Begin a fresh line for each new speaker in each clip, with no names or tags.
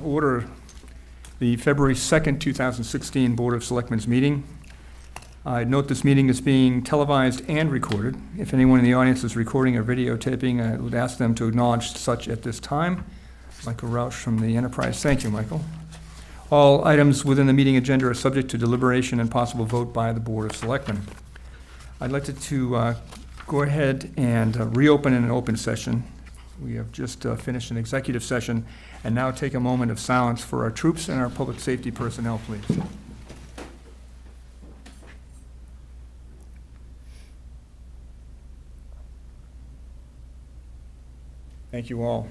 order the February 2nd, 2016 Board of Selectmen's meeting. I note this meeting is being televised and recorded. If anyone in the audience is recording or videotaping, I would ask them to acknowledge such at this time. Michael Rausch from the Enterprise. Thank you, Michael. All items within the meeting agenda are subject to deliberation and possible vote by the Board of Selectmen. I'd like to go ahead and reopen in an open session. We have just finished an executive session, and now take a moment of silence for our troops and our public safety personnel, please. Thank you all.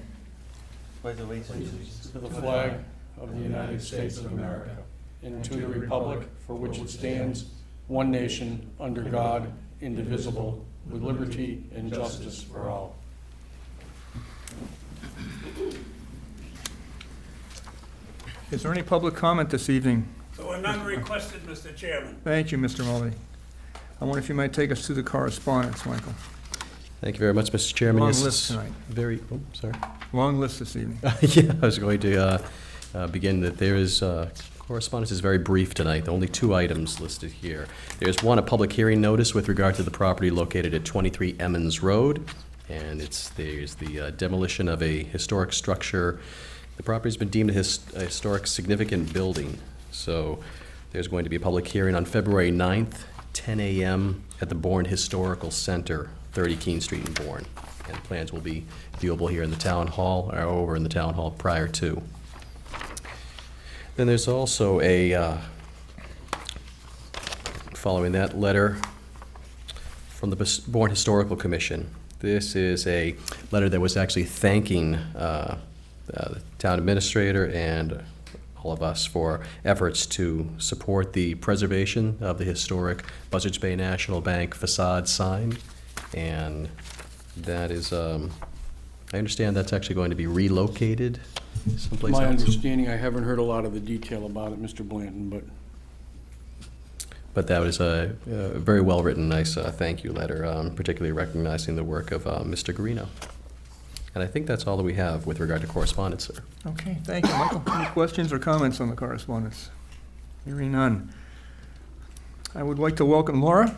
Pledge allegiance
to the flag of the United States of America and to the republic for which it stands, one nation, under God, indivisible, with liberty and justice for all.
Is there any public comment this evening?
There were none requested, Mr. Chairman.
Thank you, Mr. Mulvey. I wonder if you might take us through the correspondence, Michael.
Thank you very much, Mr. Chairman.
Long
Yes,
list tonight.
Sorry.
Long list this evening.
Yeah, I was going to begin that there is, correspondence is very brief tonight. Only 2 items listed here. There's one, a public hearing notice with regard to the property located at 23 Emmons Road, and there's the demolition of a historic structure. The property's been deemed a historic significant building, so there's going to be a public hearing on February 9th, 10 a.m. at the Bourne Historical Center, 30 Keene Street in Bourne. And plans will be viewable here in the town hall, or over in the town hall prior to. Then there's also a, following that letter from the Bourne Historical Commission. This is a letter that was actually thanking the town administrator and all of us for efforts to support the preservation of the historic Buzzards Bay National Bank facade sign. And that is, I understand that's actually going to be relocated someplace else.
My understanding, I haven't heard a lot of the detail about it, Mr. Blanton,
But that was a very well-written, nice thank you letter, particularly recognizing the work of Mr. Garino. And I think that's all that we have with regard to correspondence, sir.
Okay, thank you, Michael. Any questions or comments on the correspondence? Hearing none. I would like to welcome Laura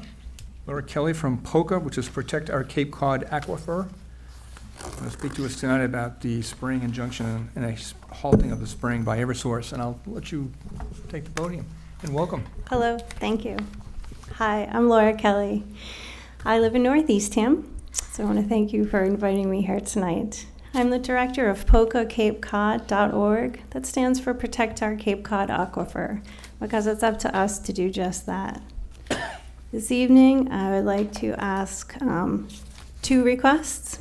Kelley from POCCA, which is Protect Our Cape Cod Aquifer. Going to speak to us tonight about the spraying injunction and a halting of the spraying by Eversource, and I'll let you take the podium. And welcome.
Hello, thank you. Hi, I'm Laura Kelley. I live in Northeastham, so I want to thank you for inviting me here tonight. I'm the director of POCCACapeCod.org. That stands for Protect Our Cape Cod Aquifer, because it's up to us to do just that. This evening, I would like to ask 2 requests.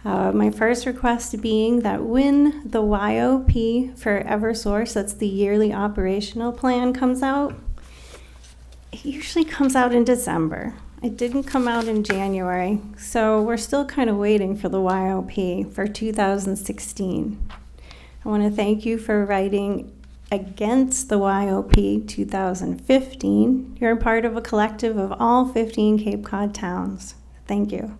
My first request being that when the YOP for Eversource, that's the yearly operational plan, comes out, it usually comes out in December. It didn't come out in January, so we're still kind of waiting for the YOP for 2016. I want to thank you for writing against the YOP 2015. You're a part of a collective of all 15 Cape Cod towns. Thank you.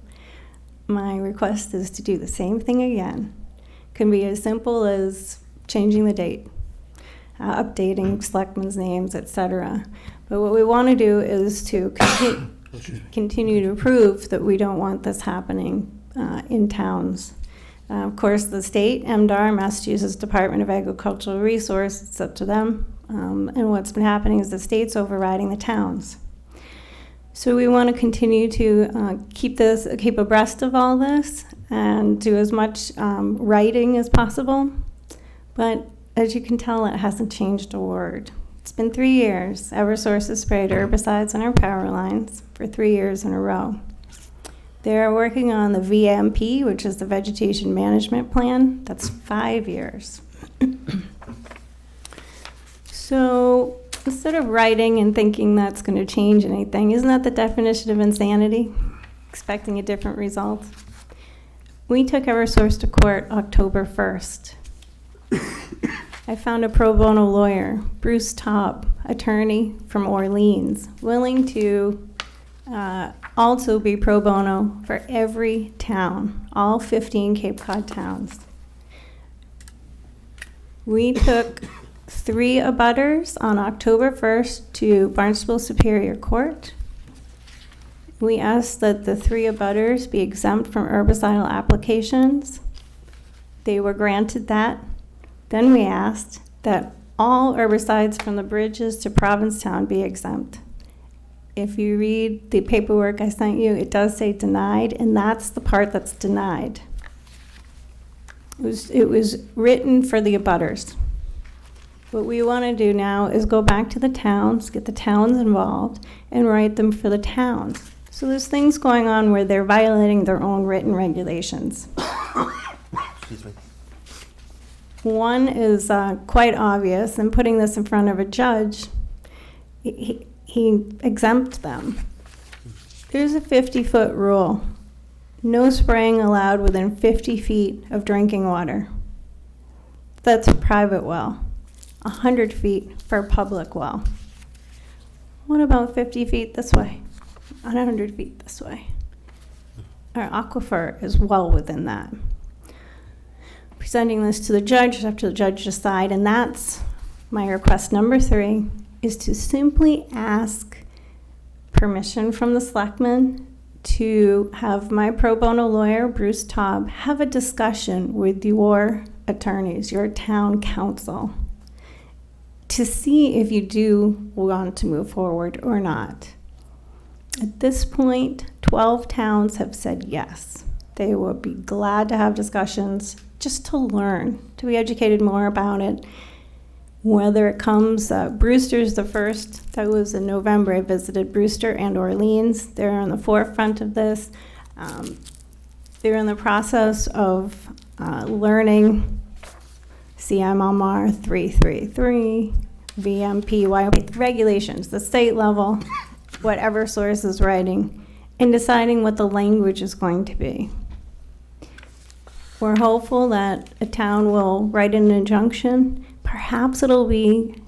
My request is to do the same thing again. It can be as simple as changing the date, updating selectmen's names, etc. But what we want to do is to continue to prove that we don't want this happening in towns. Of course, the state, MDR, Massachusetts Department of Agricultural Resources, it's up to them. And what's been happening is the state's overriding the towns. So we want to continue to keep abreast of all this and do as much writing as possible. But as you can tell, it hasn't changed a word. It's been 3 years. Eversource has sprayed herbicides on our power lines for 3 years in a row. They're working on the VMP, which is the Vegetation Management Plan. That's 5 years. So instead of writing and thinking that's going to change anything, isn't that the definition of insanity? Expecting a different result? We took Eversource to court October 1st. I found a pro bono lawyer, Bruce Taub, attorney from Orleans, willing to also be pro bono for every town, all 15 Cape Cod towns. We took 3 abutters on October 1st to Barnstable Superior Court. We asked that the 3 abutters be exempt from herbicidal applications. They were granted that. Then we asked that all herbicides from the bridges to Provincetown be exempt. If you read the paperwork I sent you, it does say denied, and that's the part that's denied. It was written for the abutters. What we want to do now is go back to the towns, get the towns involved, and write them for the towns. So there's things going on where they're violating their own written regulations.
Excuse me.
One is quite obvious, and putting this in front of a judge, he exempt them. There's a 50-foot rule. No spraying allowed within 50 feet of drinking water. That's a private well. 100 feet for a public well. What about 50 feet this way? 100 feet this way? Our aquifer is well within that. Presenting this to the judge after the judge decide, and that's my request number 3, is to simply ask permission from the selectmen to have my pro bono lawyer, Bruce Taub, have a discussion with your attorneys, your town council, to see if you do want to move forward or not. At this point, 12 towns have said yes. They would be glad to have discussions just to learn, to be educated more about it. Whether it comes, Brewster's the first. That was in November. I visited Brewster and Orleans. They're on the forefront of this. They're in the process of learning CMMR 333, VMP, YOP, regulations, the state level, what Eversource is writing, and deciding what the language is going to be. We're hopeful that a town will write an injunction. Perhaps it'll be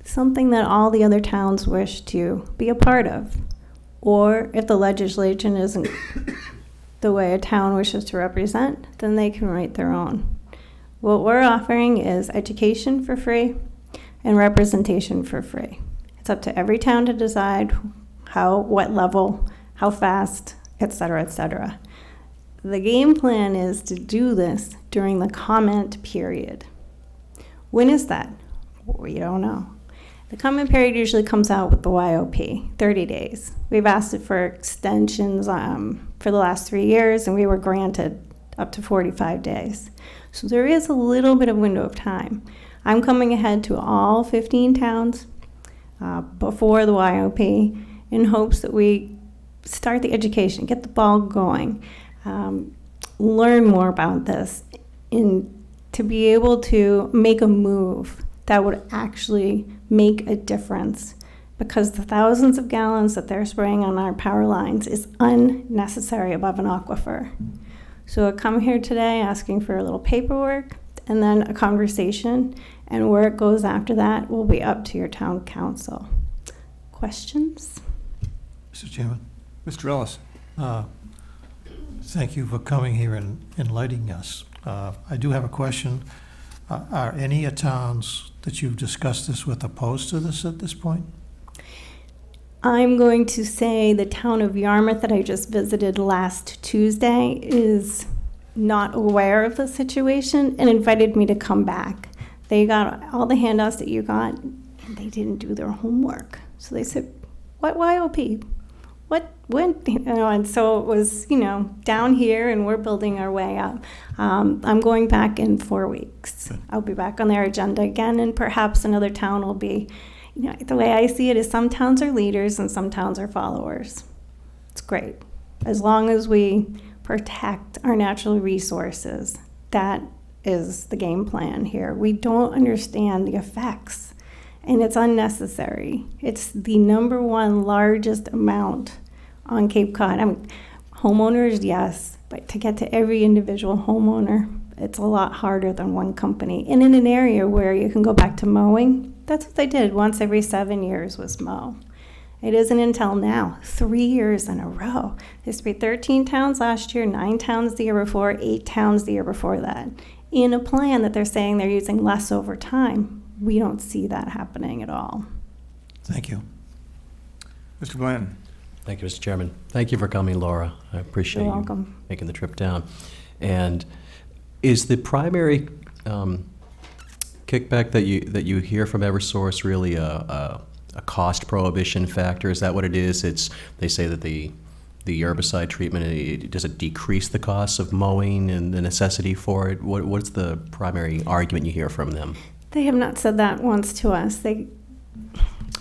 something that all the other towns wish to be a part of. Or if the legislation isn't the way a town wishes to represent, then they can write their own. What we're offering is education for free and representation for free. It's up to every town to decide how, what level, how fast, et cetera, et cetera. The game plan is to do this during the comment period. When is that? We don't know. The comment period usually comes out with the YOP, 30 days. We've asked it for extensions for the last 3 years, and we were granted up to 45 days. So there is a little bit of window of time. I'm coming ahead to all 15 towns before the YOP in hopes that we start the education, get the ball going, learn more about this, and to be able to make a move that would actually make a difference, because the thousands of gallons that they're spraying on our power lines is unnecessary above an aquifer. So I come here today asking for a little paperwork and then a conversation, and where it goes after that will be up to your town council. Questions?
Mr. Chairman,
Mr. Ellis?
thank you for coming here and enlightening us. I do have a question. Are any towns that you've discussed this with opposed to this at this point?
I'm going to say the town of Yarmouth that I just visited last Tuesday is not aware of the situation and invited me to come back. They got all the handouts that you got, and they didn't do their homework. So they said, what YOP? What, when? You know, and so it was, you know, down here, and we're building our way up. I'm going back in 4 weeks.
Good.
I'll be back on their agenda again, and perhaps another town will be, you know, the way I see it is some towns are leaders and some towns are followers. It's great. As long as we protect our natural resources, that is the game plan here. We don't understand the effects, and it's unnecessary. It's the #1 largest amount on Cape Cod. I mean, homeowners, yes, but to get to every individual homeowner, it's a lot harder than one company. And in an area where you can go back to mowing, that's what they did once every 7 years was mow. It isn't until now, 3 years in a row. There used to be 13 towns last year, 9 towns the year before, 8 towns the year before that. in a plan that they're saying they're using less over time. We don't see that happening at all.
Thank you.
Mr. Blanton?
Thank you, Mr. Chairman. Thank you for coming, Laura. I appreciate
You're
you
welcome.
making the trip down. And is the primary kickback that you hear from Eversource really a cost prohibition factor? Is that what it is? They say that the herbicide treatment, does it decrease the costs of mowing and the necessity for it? What's the primary argument you hear from them?
They have not said that once to us.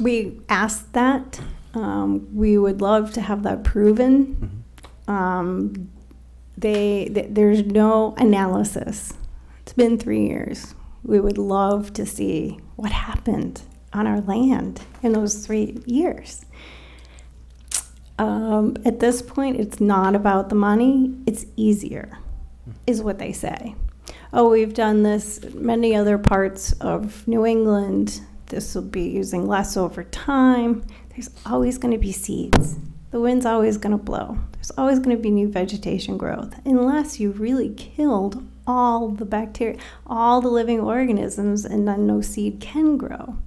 We asked that. We would love to have that proven. There's no analysis. It's been 3 years. We would love to see what happened on our land in those 3 years. At this point, it's not about the money. It's easier, is what they say. Oh, we've done this in many other parts of New England. This will be using less over time. There's always going to be seeds. The wind's always going to blow. There's always going to be new vegetation growth, unless you really killed all the bacteria, all the living organisms, and then no seed can grow.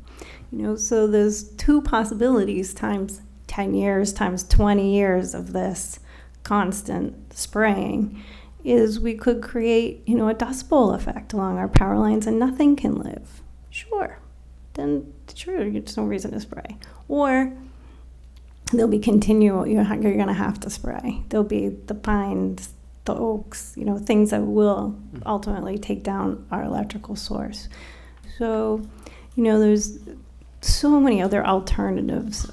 So there's two possibilities times 10 years, times 20 years of this constant spraying, is we could create, a Dust Bowl effect along our power lines and nothing can live. Sure. Then sure, there's no reason to spray. Or there'll be continual, you're going to have to spray. There'll be the pines, the oaks, things that will ultimately take down our electrical source. So, there's so many other alternatives.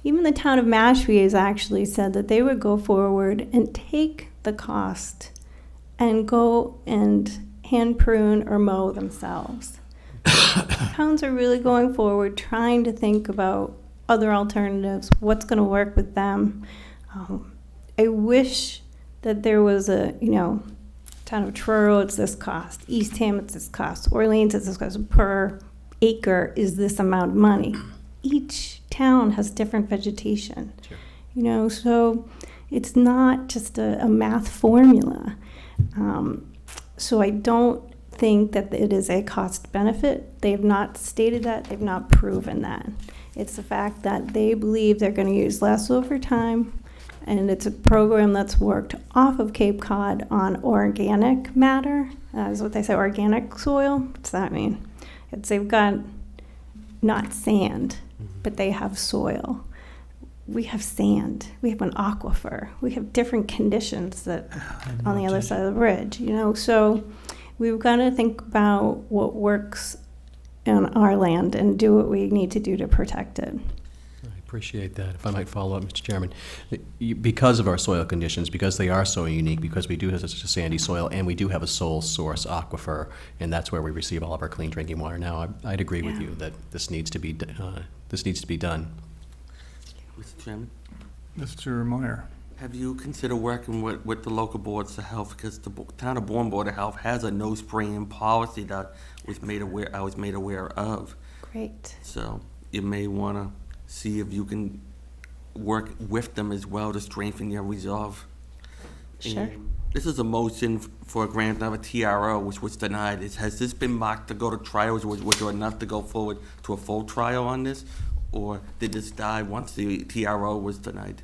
Even the town of Mashpee has actually said that they would go forward and take the cost and go and hand prune or mow themselves. Towns are really going forward, trying to think about other alternatives, what's going to work with them. I wish that there was a, town of Truro, it's this cost. Eastham, it's this cost. Orleans, it's this cost. Per acre is this amount of money. Each town has different vegetation. Sure. So it's not just a math formula. So I don't think that it is a cost benefit. They have not stated that. They've not proven that. It's the fact that they believe they're going to use less over time, and it's a program that's worked off of Cape Cod on organic matter. Is what they say, organic soil. What's that mean? They've got not sand, but they have soil. We have sand. We have an aquifer. We have different conditions that on the other side of the bridge, So we've got to think about what works on our land and do what we need to do to protect it.
I appreciate that. If I might follow up, Mr. Chairman, because of our soil conditions, because they are so unique, because we do have such a sandy soil, and we do have a sole source aquifer, and that's where we receive all of our clean drinking water now, I'd agree with you that this needs to be done.
Mr. Chairman,
Mr. Meyer?
have you considered working with the local boards of health? Because the town of Bourne Board of Health has a no spraying policy that I was made aware of.
Great.
So you may want to see if you can work with them as well to strengthen your resolve.
Sure.
And this is a motion for a grant of a TRO, which was denied. Has this been marked to go to trials? Was there enough to go forward to a full trial on this? Or did this die once the TRO was denied?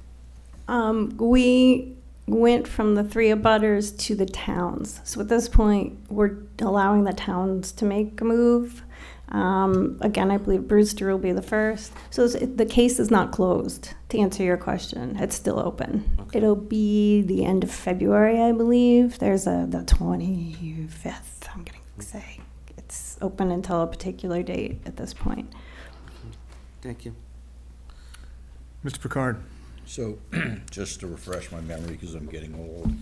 We went from the 3 abutters to the towns. So at this point, we're allowing the towns to make a move. Again, I believe Brewster will be the first. So the case is not closed, to answer your question. It's still open.
Okay.
It'll be the end of February, I believe. There's the 25th, I'm going to say. It's open until a particular date at this point.
Thank you.
Mr. Picard?
So, just to refresh my memory, because I'm getting old,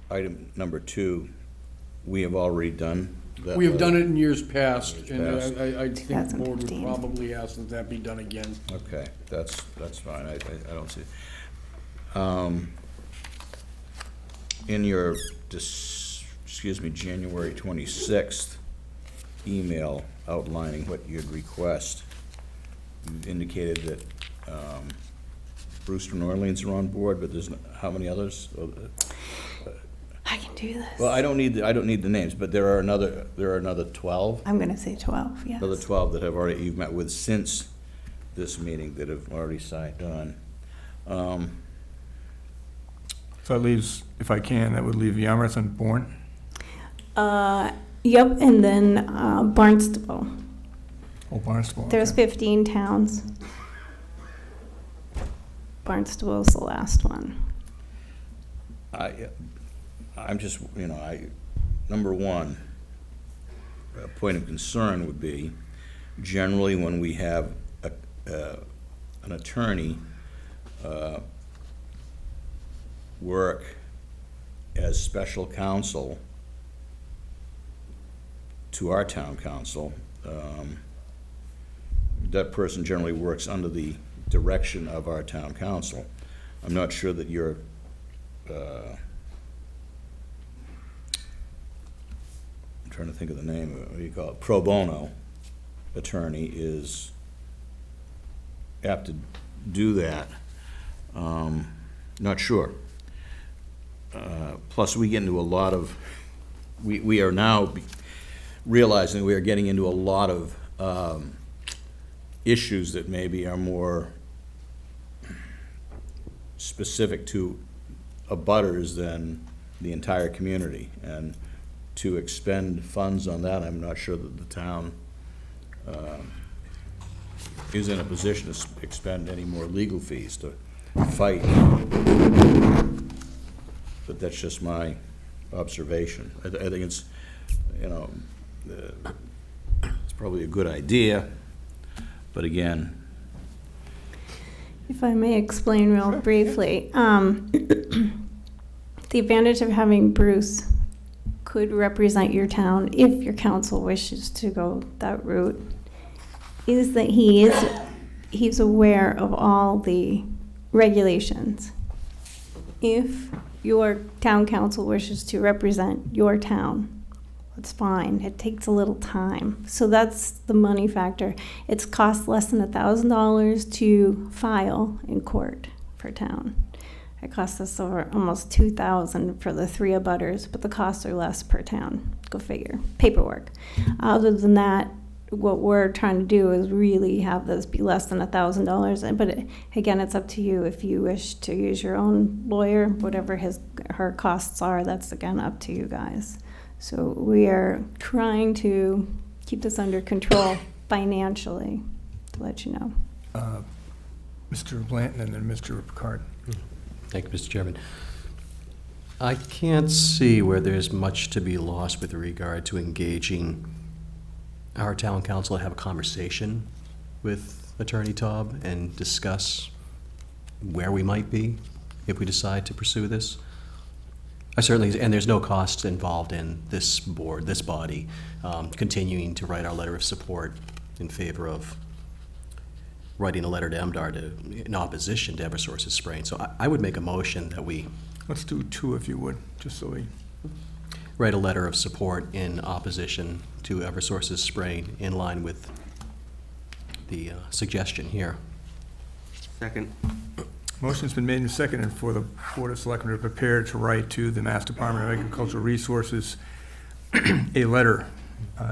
item number 2, we have already done that.
We have done it in years past,
Years
and
past.
I think the board would
2015.
probably ask that that be done again.
Okay, that's fine, I don't see. In your, January 26th email outlining what you'd request, you indicated that Brewster and Orleans are on board, but there's, how many others?
I can do this.
Well, I don't need the names, but there are another 12,
I'm going to say 12, yes.
another 12 that you've met with since this meeting that have already signed on.
So that leaves, if I can, that would leave Yarmouth and Bourne.
Yep, and then Barnstable.
Oh, Barnstable.
There's
okay.
15 towns. Barnstable's the last one.
I'm just, number one, a point of concern would be, generally when we have an attorney work as special counsel to our town council, that person generally works under the direction of our town council. I'm not sure that you're I'm trying to think of the name, what do you call it, pro bono attorney is apt to do that. Not sure. Plus, we get into a lot of, we are now realizing we are getting into a lot of issues that maybe are more specific to abutters than the entire community. And to expend funds on that, I'm not sure that the town is in a position to expend any more legal fees to fight. But that's just my observation. I think it's, it's probably a good idea, but again,
If I may explain real briefly, the advantage of having Bruce could represent your town if your council wishes to go that route is that he's aware of all the regulations. If your town council wishes to represent your town, that's fine. It takes a little time. So that's the money factor. It's cost less than $1,000 to file in court for town. It costs us over almost $2,000 for the 3 abutters, but the costs are less per town. Go figure. Paperwork. Other than that, what we're trying to do is really have this be less than $1,000. But again, it's up to you. If you wish to use your own lawyer, whatever her costs are, that's again up to you guys. So we are trying to keep this under control financially, to let you know.
Mr. Blanton and then Mr. Picard.
Thank you, Mr. Chairman. I can't see where there's much to be lost with regard to engaging our town council to have a conversation with Attorney Taub and discuss where we might be if we decide to pursue this. And there's no cost involved in this board, this body, continuing to write our letter of support in favor of writing a letter to MDR in opposition to Eversource's spraying. So I would make a motion that we
Let's do 2 if you would, just so we,
write a letter of support in opposition to Eversource's spraying in line with the suggestion here.
Second.
motion's been made and seconded for the Board of Selectmen to prepare to write to the Mass Department of Agricultural Resources a letter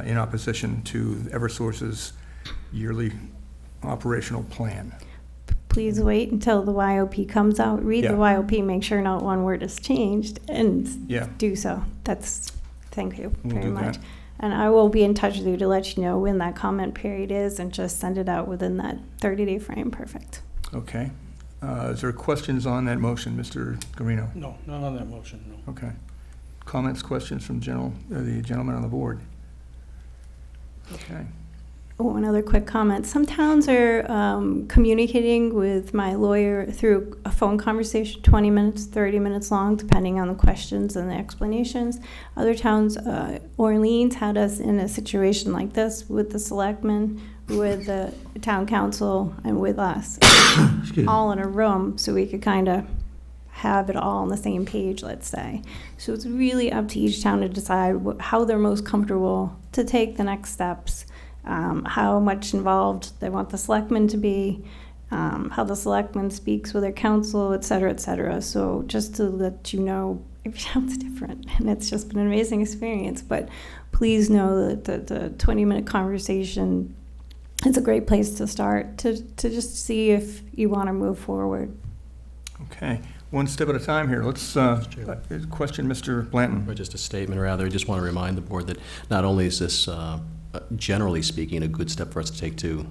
in opposition to Eversource's yearly operational plan.
Please wait until the YOP comes out. Read the
Yeah.
YOP, make sure not one word is changed, and
Yeah.
do so. Thank you
We'll
very
do
much.
that.
And I will be in touch with you to let you know when that comment period is and just send it out within that 30-day frame. Perfect.
Okay. Is there questions on that motion, Mr. Garino?
No, not on that motion, no.
Okay. Comments, questions from the gentleman on the board? Okay.
Oh, another quick comment. Some towns are communicating with my lawyer through a phone conversation, 20 minutes, 30 minutes long, depending on the questions and the explanations. Other towns, Orleans had us in a situation like this with the selectmen, with the town council, and with us, all in a room, so we could kind of have it all on the same page, let's say. So it's really up to each town to decide how they're most comfortable to take the next steps. How much involved they want the selectmen to be, how the selectmen speaks with their council, et cetera, et cetera. So just to let you know, every town's different, and it's just been an amazing experience. But please know that the 20-minute conversation is a great place to start to just see if you want to move forward.
Okay, one step at a time here. Let's question Mr. Blanton.
Or just a statement, rather. I just want to remind the board that not only is this, generally speaking, a good step for us to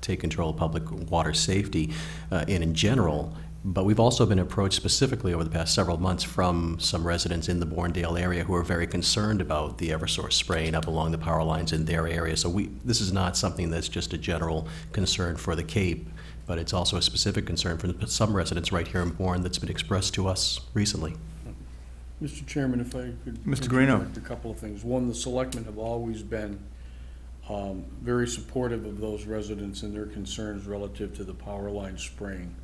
take control of public water safety and in general, but we've also been approached specifically over the past several months from some residents in the Bournedale area who are very concerned about the Eversource spraying up along the power lines in their area. So this is not something that's just a general concern for the Cape, but it's also a specific concern for some residents right here in Bourne that's been expressed to us recently.
Mr. Chairman, if I could.
Mr. Guarino.
interject a couple of things. One, the selectmen have always been very supportive of those residents and their concerns relative to the power line spraying.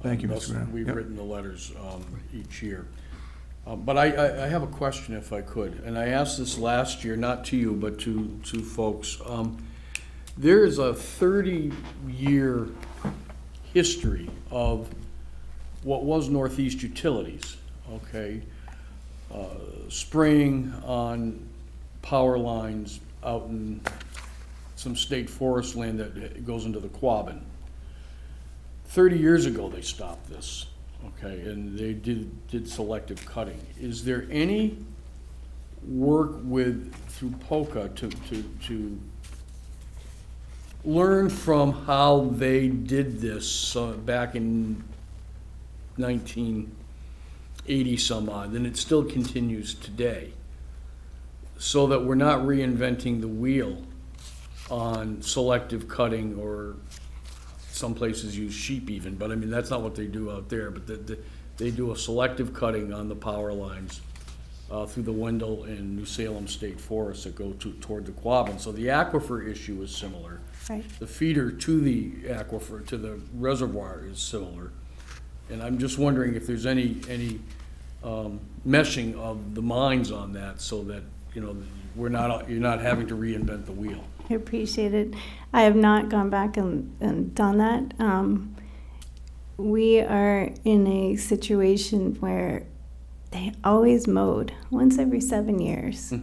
Thank you,
Thus,
Mr. Guarino.
we've
Yep.
written the letters each year. But I have a question, if I could, and I asked this last year, not to you, but to folks. There is a 30-year history of what was Northeast Utilities, okay? Spraying on power lines out in some state forest land that goes into the Quabbin. 30 years ago, they stopped this, okay, and they did selective cutting. Is there any work through POCCA to learn from how they did this back in 1980 some odd, and it still continues today, so that we're not reinventing the wheel on selective cutting, or some places use sheep even, but I mean, that's not what they do out there, but they do a selective cutting on the power lines through the Wendell and New Salem State Forests that go toward the Quabbin. So the aquifer issue is similar.
Right.
The feeder to the aquifer, to the reservoir, is similar. And I'm just wondering if there's any meshing of the minds on that, so that, you know, you're not having to reinvent the wheel.
I appreciate it. I have not gone back and done that. We are in a situation where they always mowed once every 7 years.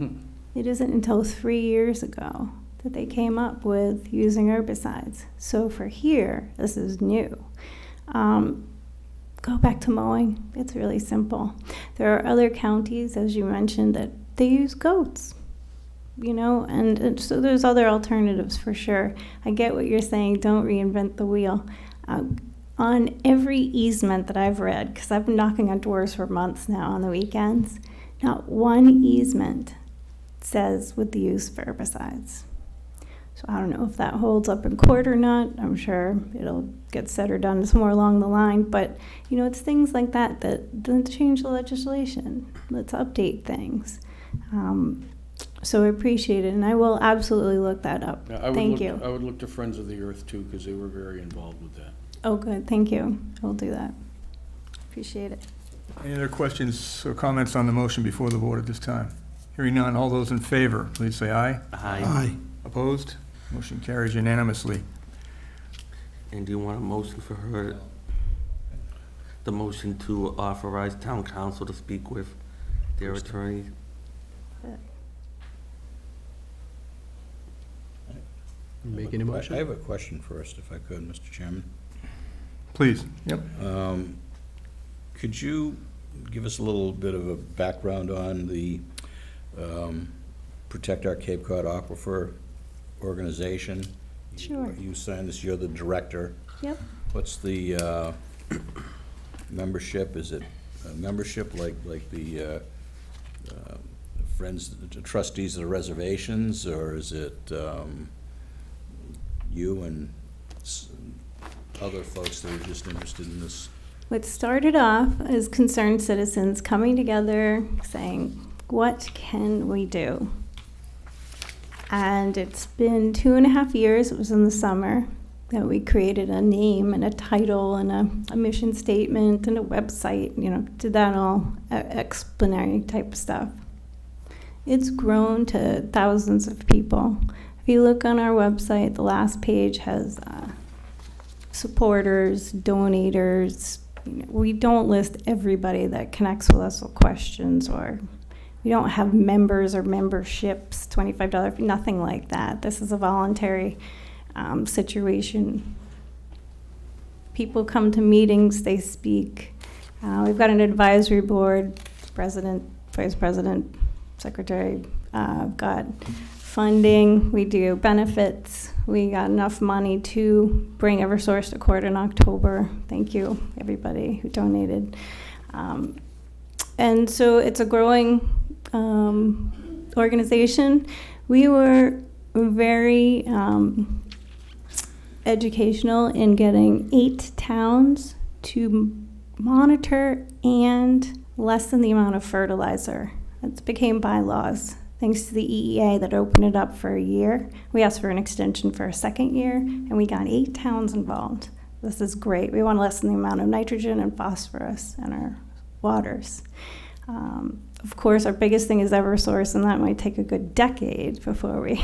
It isn't until 3 years ago that they came up with using herbicides. So for here, this is new. Go back to mowing. It's really simple. There are other counties, as you mentioned, that they use goats. You know, and so there's other alternatives for sure. I get what you're saying, don't reinvent the wheel. On every easement that I've read, because I've been knocking on doors for months now on the weekends, not one easement says with the use of herbicides. So I don't know if that holds up in court or not. I'm sure it'll get said or done somewhere along the line, but you know, it's things like that doesn't change the legislation. Let's update things. So I appreciate it, and I will absolutely look that up.
Yeah,
Thank you.
I would look to Friends of the Earth too, because they were very involved with that.
Oh, good. Thank you. I will do that. Appreciate it.
Any other questions or comments on the motion before the board at this time? Hearing none, all those in favor, please say aye.
Aye.
Opposed? Motion carries unanimously.
And do you want a motion for her? The motion to authorize town council to speak with their attorney?
Making a motion?
I have a question first, if I could, Mr. Chairman.
Please. Yep.
Could you give us a little bit of a background on the Protect Our Cape Cod Aquifer organization?
Sure.
You signed this, you're the director.
Yep.
What's the membership? Is it a membership like the Friends, the trustees of the reservations, or is it you and other folks that are just interested in this?
What started off as concerned citizens coming together saying, what can we do? And it's been 2.5 years, it was in the summer, that we created a name and a title and a mission statement and a website, you know, did that all explanatory type stuff. It's grown to thousands of people. If you look on our website, the last page has supporters, donators, we don't list everybody that connects with us with questions, or we don't have members or memberships, $25, nothing like that. This is a voluntary situation. People come to meetings, they speak. We've got an advisory board, president, vice president, secretary, got funding, we do benefits. We got enough money to bring Eversource to court in October. Thank you, everybody who donated. And so it's a growing organization. We were very educational in getting 8 towns to monitor and lessen the amount of fertilizer. It became bylaws, thanks to the EEA that opened it up for a year. We asked for an extension for a second year, and we got 8 towns involved. This is great. We want to lessen the amount of nitrogen and phosphorus in our waters. Of course, our biggest thing is Eversource, and that might take a good decade before we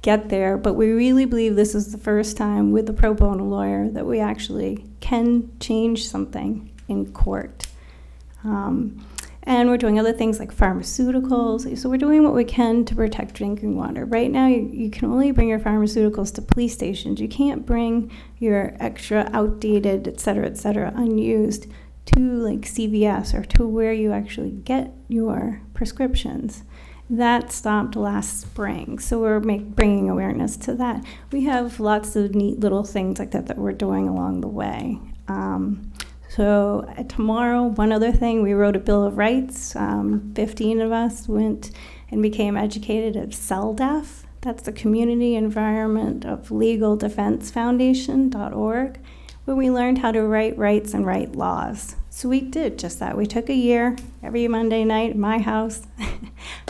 get there. But we really believe this is the first time with the pro bono lawyer that we actually can change something in court. And we're doing other things like pharmaceuticals. So we're doing what we can to protect drinking water. Right now, you can only bring your pharmaceuticals to police stations. You can't bring your extra outdated, et cetera, unused to like CVS or to where you actually get your prescriptions. That stopped last spring, so we're bringing awareness to that. We have lots of neat little things like that we're doing along the way. So tomorrow, one other thing, we wrote a Bill of Rights. 15 of us went and became educated at CELDEF. That's the Community Environment of Legal Defense Foundation.org, where we learned how to write rights and write laws. So we did just that. We took a year, every Monday night at my house,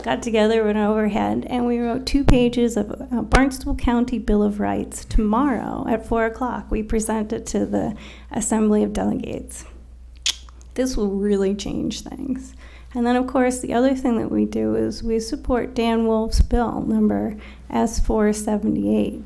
got together with an overhead, and we wrote 2 pages of a Barnstable County Bill of Rights. Tomorrow at 4 o'clock, we present it to the Assembly of Delegates. This will really change things. And then, of course, the other thing that we do is we support Dan Wolf's bill, number S478,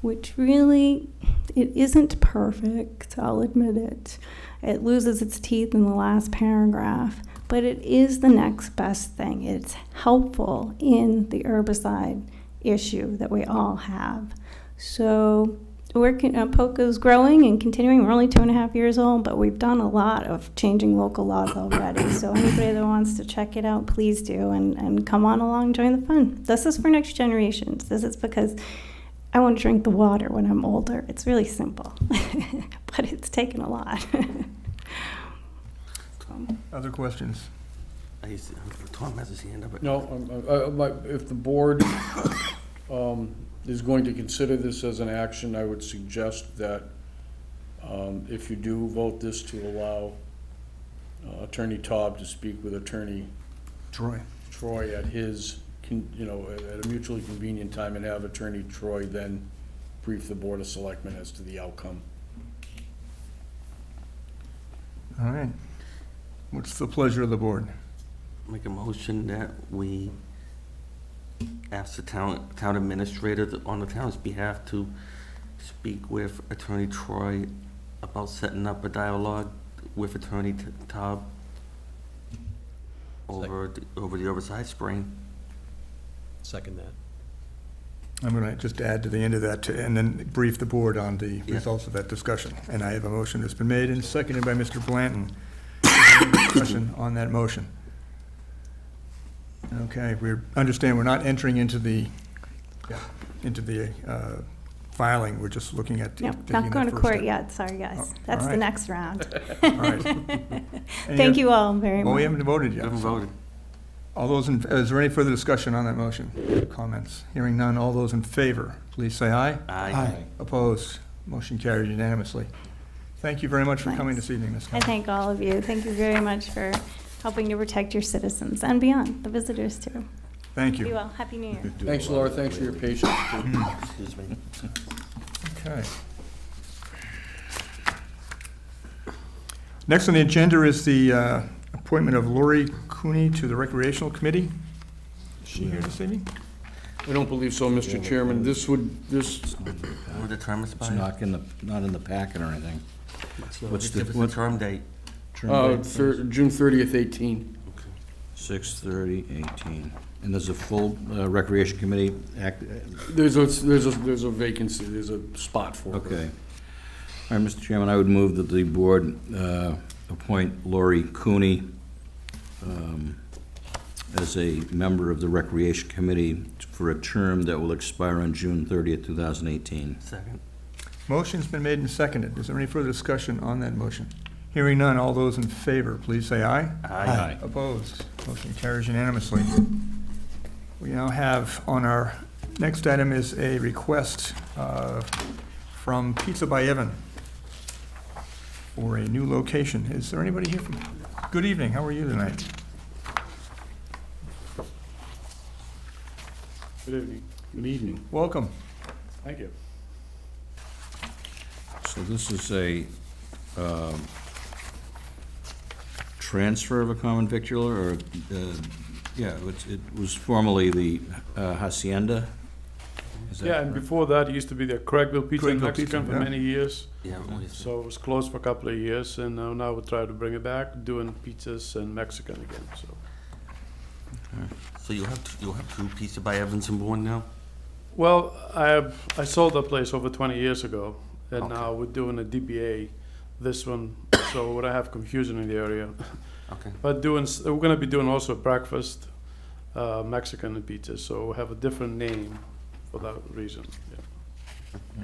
which really, it isn't perfect, I'll admit it. It loses its teeth in the last paragraph, but it is the next best thing. It's helpful in the herbicide issue that we all have. So POCCA is growing and continuing. We're only 2.5 years old, but we've done a lot of changing local laws already. So anybody that wants to check it out, please do, and come on along, join the fun. This is for next generations. This is because I want to drink the water when I'm older. It's really simple, but it's taken a lot.
Other questions?
Tom has his hand up.
No, if the board is going to consider this as an action, I would suggest that if you do vote this, to allow Attorney Taub to speak with Attorney
Troy.
at his, at a mutually convenient time, and have Attorney Troy then brief the Board of Selectmen as to the outcome.
All right. What's the pleasure of the board?
Make a motion that we ask the town administrator on the town's behalf to speak with Attorney Troy about setting up a dialogue with Attorney Taub over the oversized sprain.
Second that.
I'm going to just add to the end of that, and then brief the board on the results of that discussion. And I have a motion that's been made and seconded by Mr. Blanton. Any discussion on that motion? Okay, we understand we're not entering into the filing. We're just looking at
No,
taking
not going
that
to
first
court
step.
yet. Sorry, guys.
Oh,
That's
all
the
right.
next round.
All right.
Thank you all very
Well, we
much.
haven't voted
We
yet.
haven't
so-
voted.
All those is there any further discussion on that motion? Comments? Hearing none, all those in favor, please say aye.
Aye.
Opposed? Motion carried unanimously. Thank you very much for coming
Thanks.
this evening, Ms.
I
Kelly.
thank all of you. Thank you very much for helping to protect your citizens and beyond, the visitors too.
Thank
Be
you.
well. Happy New Year.
Thanks, Laura, thanks for your patience.
Excuse me.
Okay. Next on the agenda is the appointment of Lori Cooney to the Recreational Committee. Is she here this evening?
I don't believe so, Mr. Chairman. This
Would the term
It's
expire?
not in the packet or anything. What's the,
Give us a
what
term date.
term date?
June 30th, 18.
6/30/18. And there's a full Recreation Committee act,
There's a vacancy, there's a spot for it.
okay. All right, Mr. Chairman, I would move that the board appoint Lori Cooney as a member of the Recreation Committee for a term that will expire on June 30th, 2018.
Second.
Motion's been made and seconded. Is there any further discussion on that motion? Hearing none, all those in favor, please say aye.
Aye.
Opposed? Motion carries unanimously. We now have on our next item is a request from Pizza by Evan for a new location. Is there anybody here from? Good evening, how are you tonight?
Good evening. Good evening.
Welcome.
Thank you.
So this is a transfer of a common victular, or, yeah, it was formerly the Hacienda? Is that
Yeah, and
correct?
before that, it used to be the Craigville Pizza in
Craigville Pizza,
Mexican for
yeah.
many years.
Yeah, what is it?
So it was closed for a couple of years, and now we try to bring it back, doing pizzas and Mexican again, so.
So you have two Pizza by Evans in Bourne now?
Well, I sold that place over 20 years ago, and
Okay.
now we're doing a DBA, this one, so we don't have confusion in the area.
Okay.
But we're gonna be doing also breakfast, Mexican and pizza, so we have a different name for that reason, yeah.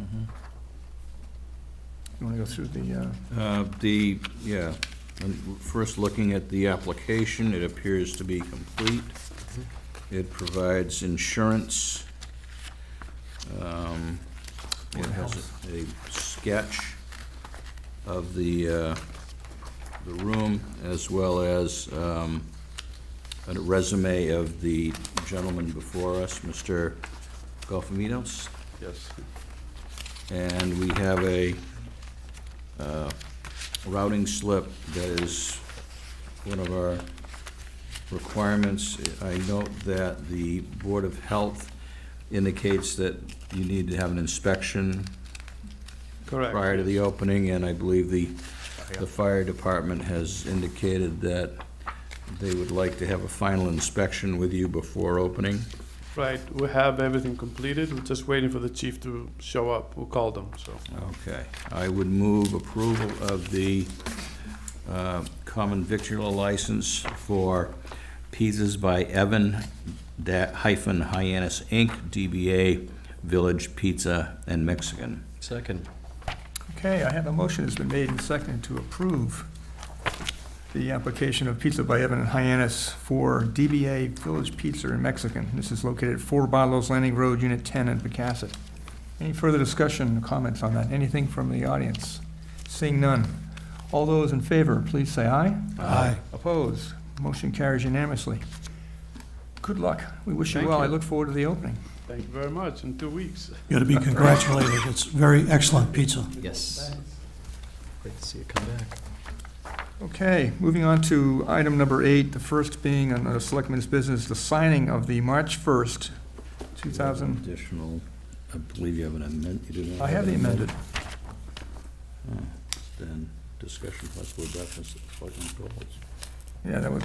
You want to go through the,
Yeah, and first looking at the application, it appears to be complete. It provides insurance. It has a sketch of the room, as well as a resume of the gentleman before us, Mr. Golfaminos.
Yes.
And we have a routing slip that is one of our requirements. I note that the Board of Health indicates that you need to have an inspection
Correct.
prior to the opening, and I believe the fire department has indicated that they would like to have a final inspection with you before opening.
Right, we have everything completed, we're just waiting for the chief to show up, we'll call them, so.
Okay, I would move approval of the common victular license for Pizzas by Evan Hyannis Inc., DBA Village Pizza and Mexican.
Second.
okay, I have a motion that's been made and seconded to approve the application of Pizza by Evan and Hyannis for DBA Village Pizza and Mexican. This is located at 4 Barlow's Landing Road, Unit 10 in Pocasset. Any further discussion or comments on that? Anything from the audience? Seeing none. All those in favor, please say aye.
Aye.
Opposed? Motion carries unanimously. Good luck. We wish you
Thank
well. I
you.
look forward to the opening.
Thank you very much, in 2 weeks.
You ought to be congratulated. It's very excellent pizza.
Yes. Great to see you come back.
Okay, moving on to item number 8, the first being on the Selectmen's business, the signing of the March 1st, 2000.
Additional, I believe you have an amendment. You do not
I have the
an
amended.
Oh, then discussion possible reference to Selectmen's goals.
Yeah, that was,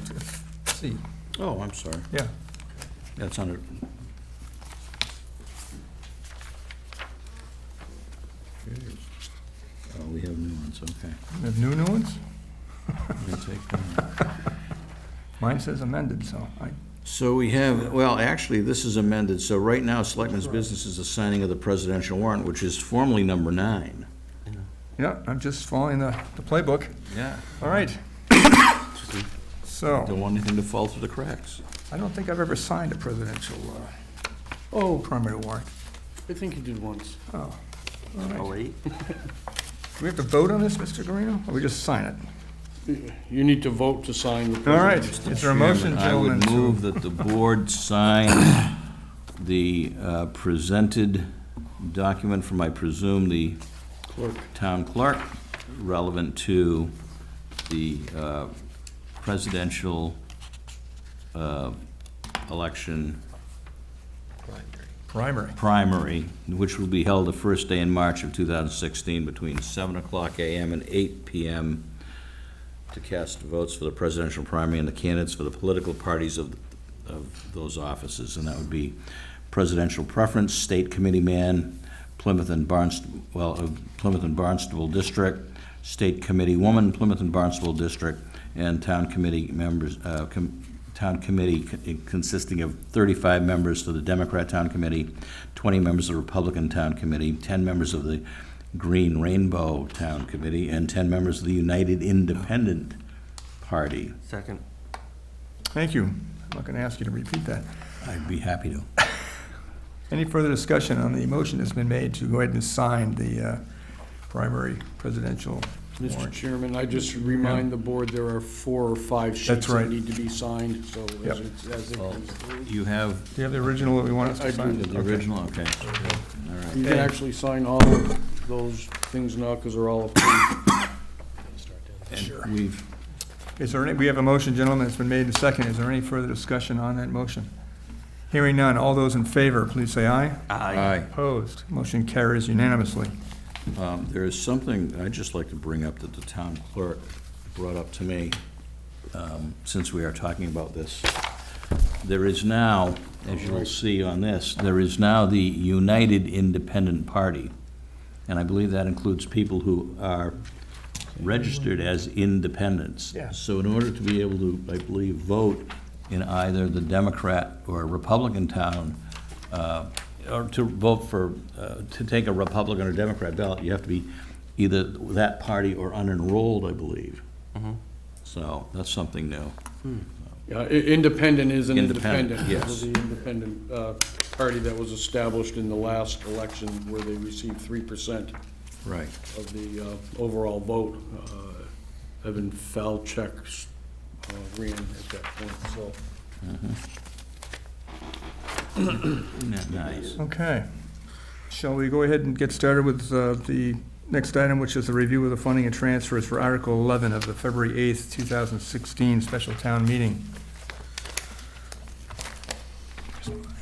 C,
Oh, I'm sorry.
yeah.
That's under, oh, we have new ones, okay.
We have new ones?
Let me take that.
Mine says amended, so I,
So we have, well, actually, this is amended, so right now, Selectmen's business is the signing of the presidential warrant, which is formally number 9.
yeah, I'm just following the playbook.
Yeah.
All right. So,
Don't want anything to fall through the cracks.
I don't think I've ever signed a presidential primary warrant.
I think you did once.
Oh, all right.
Oh, wait.
Do we have to vote on this, Mr. Guarino, or we just sign it?
You need to vote to sign the.
All right,
president's-
is there a motion,
Chairman,
gentlemen?
I would move that the board sign the presented document from, I presume, the
Clerk.
town clerk, relevant to the presidential election
primary.
which will be held the first day in March of 2016 between 7 o'clock a.m. and 8 p.m. to cast votes for the presidential primary and the candidates for the political parties of those offices. And that would be presidential preference, state committee man, Plymouth and Barnstable District, state committee woman, Plymouth and Barnstable District, and town committee members, town committee consisting of 35 members for the Democrat Town Committee, 20 members of the Republican Town Committee, 10 members of the Green Rainbow Town Committee, and 10 members of the United Independent Party.
Second.
Thank you. I'm not going to ask you to repeat that.
I'd be happy to.
Any further discussion on the motion that's been made to go ahead and sign the primary presidential
Mr.
warrant?
Chairman, I just remind the board there are 4 or 5 sheets
That's right.
that need to be signed, so
Yep.
as it comes through.
You have
Do you have the original that we want us
I
to
do.
sign?
the original? Okay. All right.
You can actually sign all of those things now, because they're all approved.
And we've,
Is there any, we have a motion, gentlemen, that's been made and seconded. Is there any further discussion on that motion? Hearing none. All those in favor, please say aye.
aye.
Opposed? Motion carries unanimously.
There is something I'd just like to bring up that the town clerk brought up to me, since we are talking about this. There is now, as you will see on this, there is now the United Independent Party. And I believe that includes people who are registered as independents.
Yeah.
So in order to be able to, I believe, vote in either the Democrat or Republican town, or to vote for, to take a Republican or Democrat ballot, you have to be either that party or unenrolled, I believe. So that's something new.
Yeah, independent is an
Independent,
independent.
yes.
This was the independent party that was established in the last election, where they received 3%
Right.
of the overall vote. Evan Falchuk ran at that point, so.
Isn't that nice?
Okay. Shall we go ahead and get started with the next item, which is the review of the funding and transfers for Article 11 of the February 8th, 2016 special town meeting?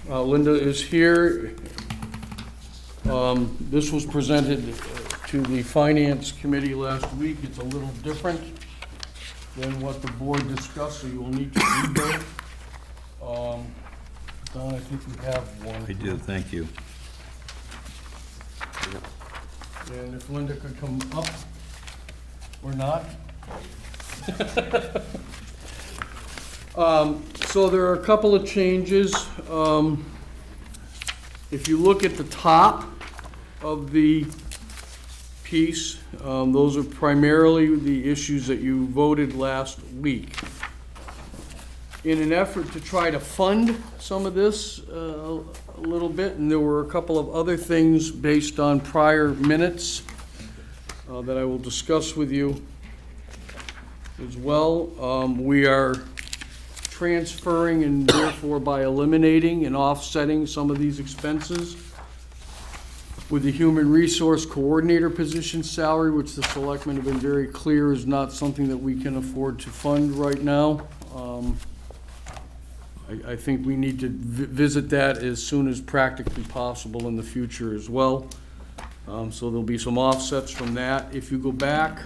Linda is here. This was presented to the Finance Committee last week. It's a little different than what the board discussed, so you will need to read it. Don, I think we have one.
I do, thank you.
And if Linda could come up, or not. So there are a couple of changes. If you look at the top of the piece, those are primarily the issues that you voted last week. In an effort to try to fund some of this a little bit, and there were a couple of other things based on prior minutes that I will discuss with you as well. We are transferring and therefore by eliminating and offsetting some of these expenses with the Human Resource Coordinator position salary, which the selectmen have been very clear is not something that we can afford to fund right now. I think we need to visit that as soon as practically possible in the future as well. So there'll be some offsets from that. If you go back,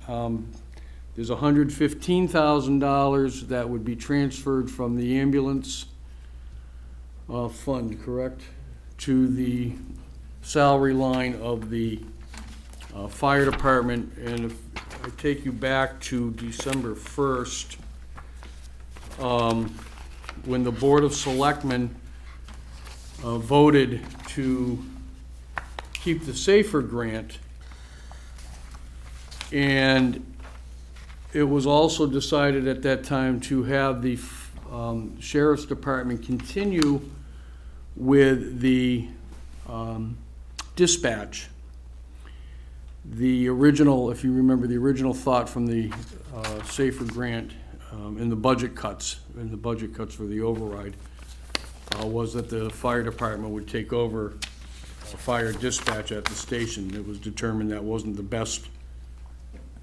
there's $115,000 that would be transferred from the ambulance fund, correct? To the salary line of the fire department. And if I take you back to December 1st, when the Board of Selectmen voted to keep the SAFER grant, and it was also decided at that time to have the Sheriff's Department continue with the dispatch. The original, if you remember, the original thought from the SAFER grant in the budget cuts for the override, was that the fire department would take over fire dispatch at the station. It was determined that wasn't the best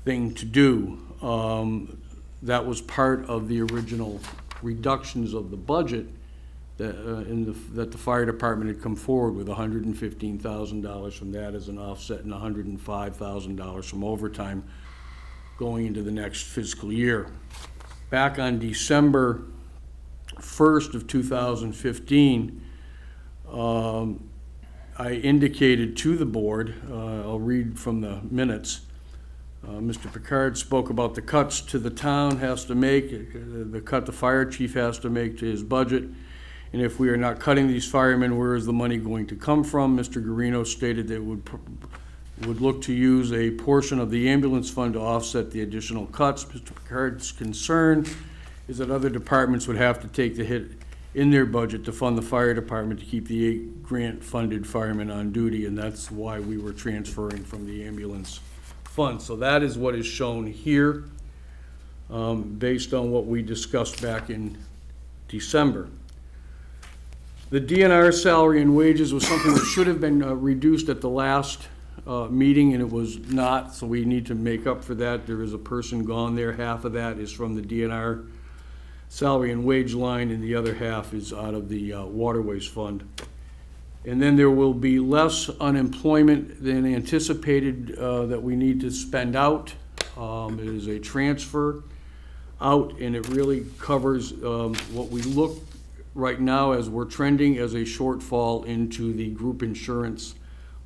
thing to do. That was part of the original reductions of the budget that the fire department had come forward with $115,000 from that as an offset and $105,000 from overtime going into the next fiscal year. Back on December 1st of 2015, I indicated to the board, I'll read from the minutes, Mr. Picard spoke about the cuts to the town has to make, the cut the fire chief has to make to his budget, and if we are not cutting these firemen, where is the money going to come from? Mr. Guarino stated that would look to use a portion of the ambulance fund to offset the additional cuts. Mr. Picard's concern is that other departments would have to take the hit in their budget to fund the fire department to keep the 8 grant-funded firemen on duty, and that's why we were transferring from the ambulance fund. So that is what is shown here, based on what we discussed back in December. The DNR salary and wages was something that should have been reduced at the last meeting, and it was not, so we need to make up for that. There is a person gone there. Half of that is from the DNR salary and wage line, and the other half is out of the waterways fund. And then there will be less unemployment than anticipated that we need to spend out. It is a transfer out, and it really covers what we look right now as we're trending as a shortfall into the group insurance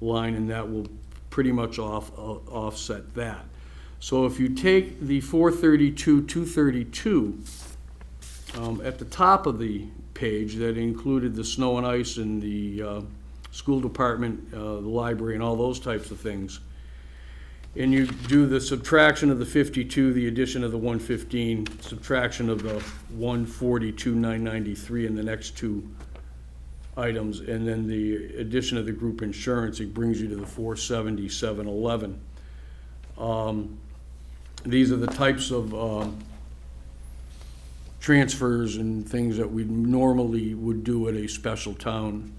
line, and that will pretty much offset that. So if you take the 432, 232, at the top of the page that included the snow and ice and the school department, the library, and all those types of things, and you do the subtraction of the 52, the addition of the 115, subtraction of the 142, 993, and the next two items, and then the addition of the group insurance, it brings you to the 470, 711. These are the types of transfers and things that we normally would do at a special town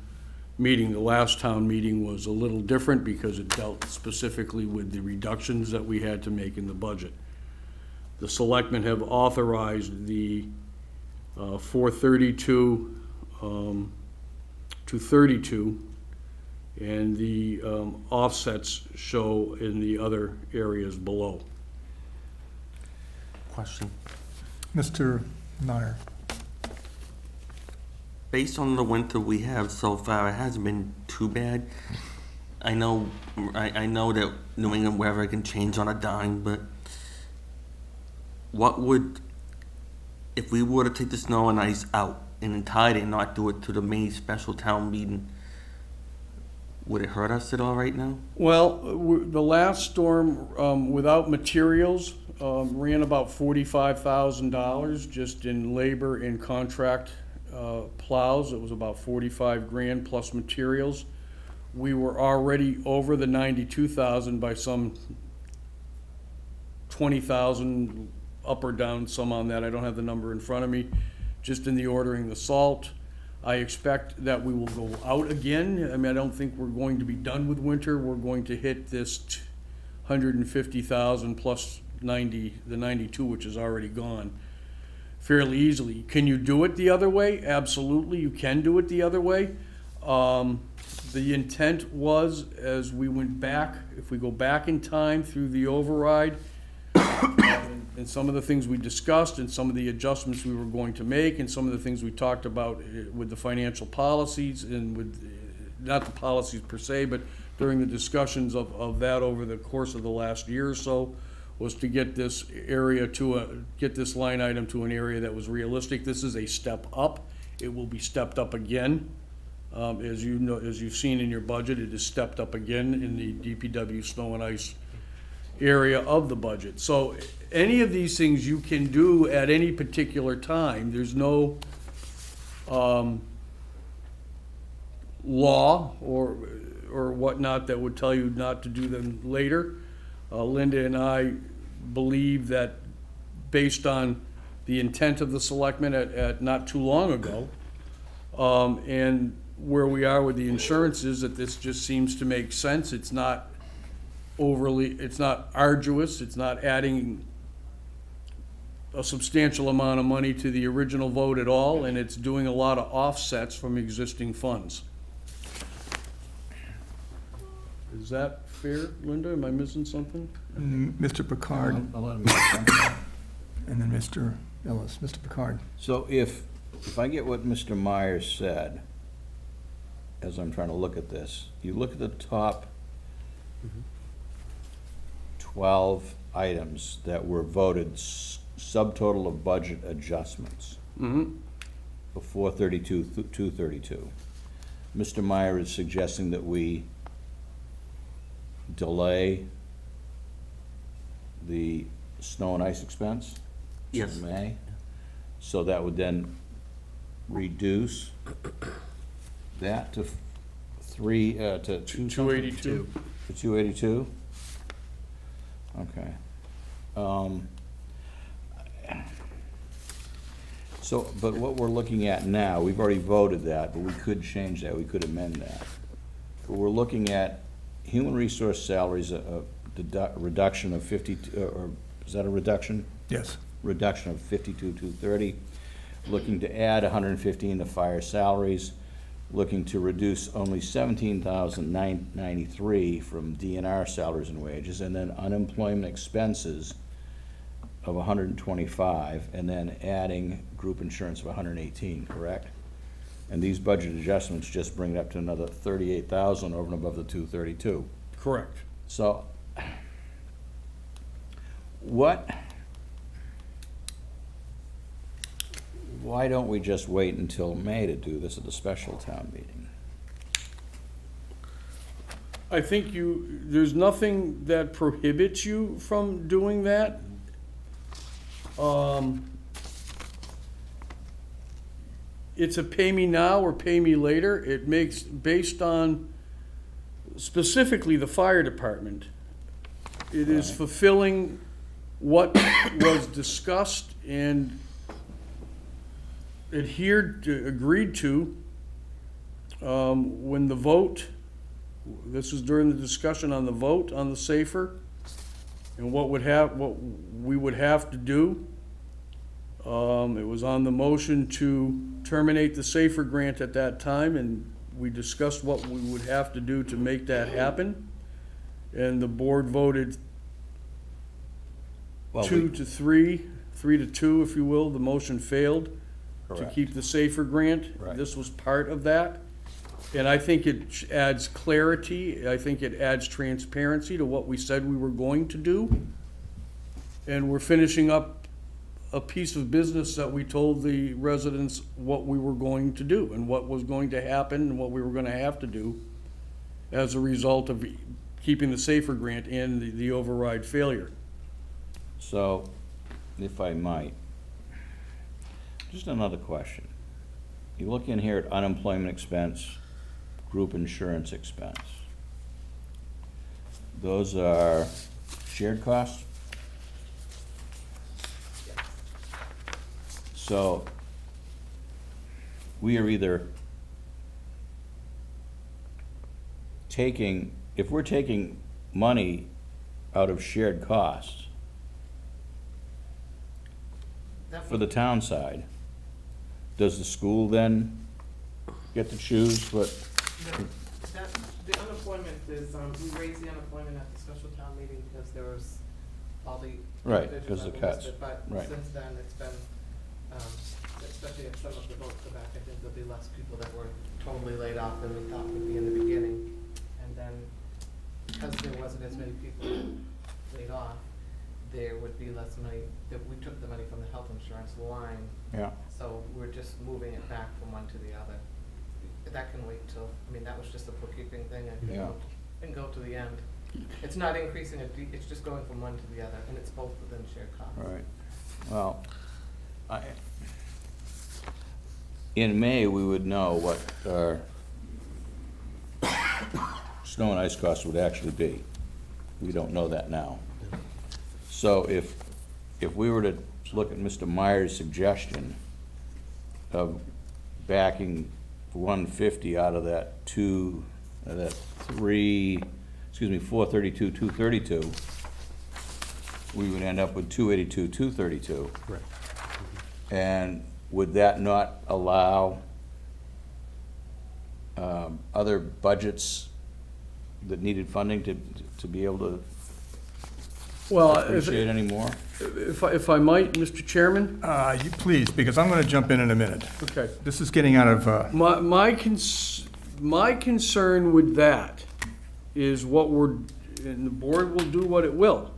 meeting. The last town meeting was a little different because it dealt specifically with the reductions that we had to make in the budget. The selectmen have authorized the 432 to 32, and the offsets show in the other areas below.
Question.
Mr. Meyer.
Based on the winter we have so far, it hasn't been too bad. I know that New England weather can change on a dime, but what would, if we were to take the snow and ice out and entirely and not do it to the May special town meeting, would it hurt us at all right now?
Well, the last storm, without materials, ran about $45,000 just in labor and contract plows. It was about 45 grand plus materials. We were already over the 92,000 by some 20,000 up or down, some on that. I don't have the number in front of me. Just in the ordering the salt. I expect that we will go out again. I mean, I don't think we're going to be done with winter. We're going to hit this 150,000 plus 90, the 92, which is already gone, fairly easily. Can you do it the other way? Absolutely, you can do it the other way. The intent was, as we went back, if we go back in time through the override, and some of the things we discussed, and some of the adjustments we were going to make, and some of the things we talked about with the financial policies, and with, not the policies per se, but during the discussions of that over the course of the last year or so, was to get this area get this line item to an area that was realistic. This is a step up. It will be stepped up again. As you know, as you've seen in your budget, it is stepped up again in the DPW snow and ice area of the budget. So any of these things you can do at any particular time. There's no law or whatnot that would tell you not to do them later. Linda and I believe that based on the intent of the selectmen at not too long ago, and where we are with the insurances, that this just seems to make sense. It's not overly, it's not arduous, it's not adding a substantial amount of money to the original vote at all, and it's doing a lot of offsets from existing funds. Is that fair, Linda? Am I missing something?
Mr. Picard,
I'll let him go.
and then Mr. Ellis. Mr. Picard.
So if I get what Mr. Myers said, as I'm trying to look at this, you look at the top 12 items that were voted subtotal of budget adjustments before 232. Mr. Meyer is suggesting that we delay the snow and ice expense?
Yes.
To May? So that would then reduce that to to
282.
to 282? Okay. So, but what we're looking at now, we've already voted that, but we could change that, we could amend that. But we're looking at human resource salaries, a reduction of 52, or is that a reduction?
Yes.
Reduction of 52,230. Looking to add 115 to fire salaries. Looking to reduce only 17,993 from DNR salaries and wages, and then unemployment expenses of 125, and then adding group insurance of 118, correct? And these budget adjustments just bring it up to another 38,000 over and above the 232.
Correct.
So, why don't we just wait until May to do this at the special town meeting?
I think there's nothing that prohibits you from doing that. It's a pay me now or pay me later. It makes, based on specifically the fire department, it is fulfilling what was discussed and agreed to when the vote, this was during the discussion on the vote on the SAFER and what we would have to do. It was on the motion to terminate the SAFER grant at that time, and we discussed what we would have to do to make that happen. And the board voted 2 to 3, 3 to 2, if you will. The motion failed to
Correct.
keep the SAFER grant.
Right.
This was part of that. And I think it adds clarity. I think it adds transparency to what we said we were going to do. And we're finishing up a piece of business that we told the residents what we were going to do and what was going to happen and what we were going to have to do as a result of keeping the SAFER grant and the override failure.
So, if I might, just another question. You look in here at unemployment expense, group insurance expense. Those are shared costs? So, we are either if we're taking money out of shared costs for the town side, does the school then get to choose what?
The unemployment is, we raised the unemployment at the special town meeting because there was all the.
Right,
individuals
because of the
that were
cuts.
listed, But
Right.
since then, it's been, especially if some of the votes go back, I think there'll be less people that were totally laid off than we thought would be in the beginning. And then, because there wasn't as many people laid off, there would be less money, that we took the money from the health insurance line.
Yeah.
So we're just moving it back from one to the other. That can wait till, I mean, that was just a bookkeeping thing, and can go to the end. It's not increasing, it's just going from one to the other, and it's both within shared costs.
Right. Well, in May, we would know what our snow and ice costs would actually be. We don't know that now. So if we were to look at Mr. Meyer's suggestion of backing 150 out of that 432, 232, we would end up with 282, 232.
Correct.
And would that not allow other budgets that needed funding to be able to
Well,
appreciate any more?
if I might, Mr. Chairman?
You please, because I'm going to jump in a minute.
Okay.
This is getting out of,
My concern with that is and the board will do what it will.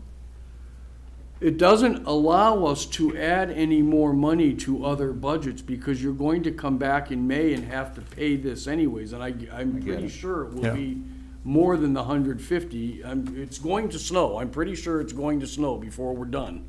It doesn't allow us to add any more money to other budgets because you're going to come back in May and have to pay this anyways. And I'm pretty
it.
sure it will
Yeah.
be more than the 150. It's going to snow. I'm pretty sure it's going to snow before we're done.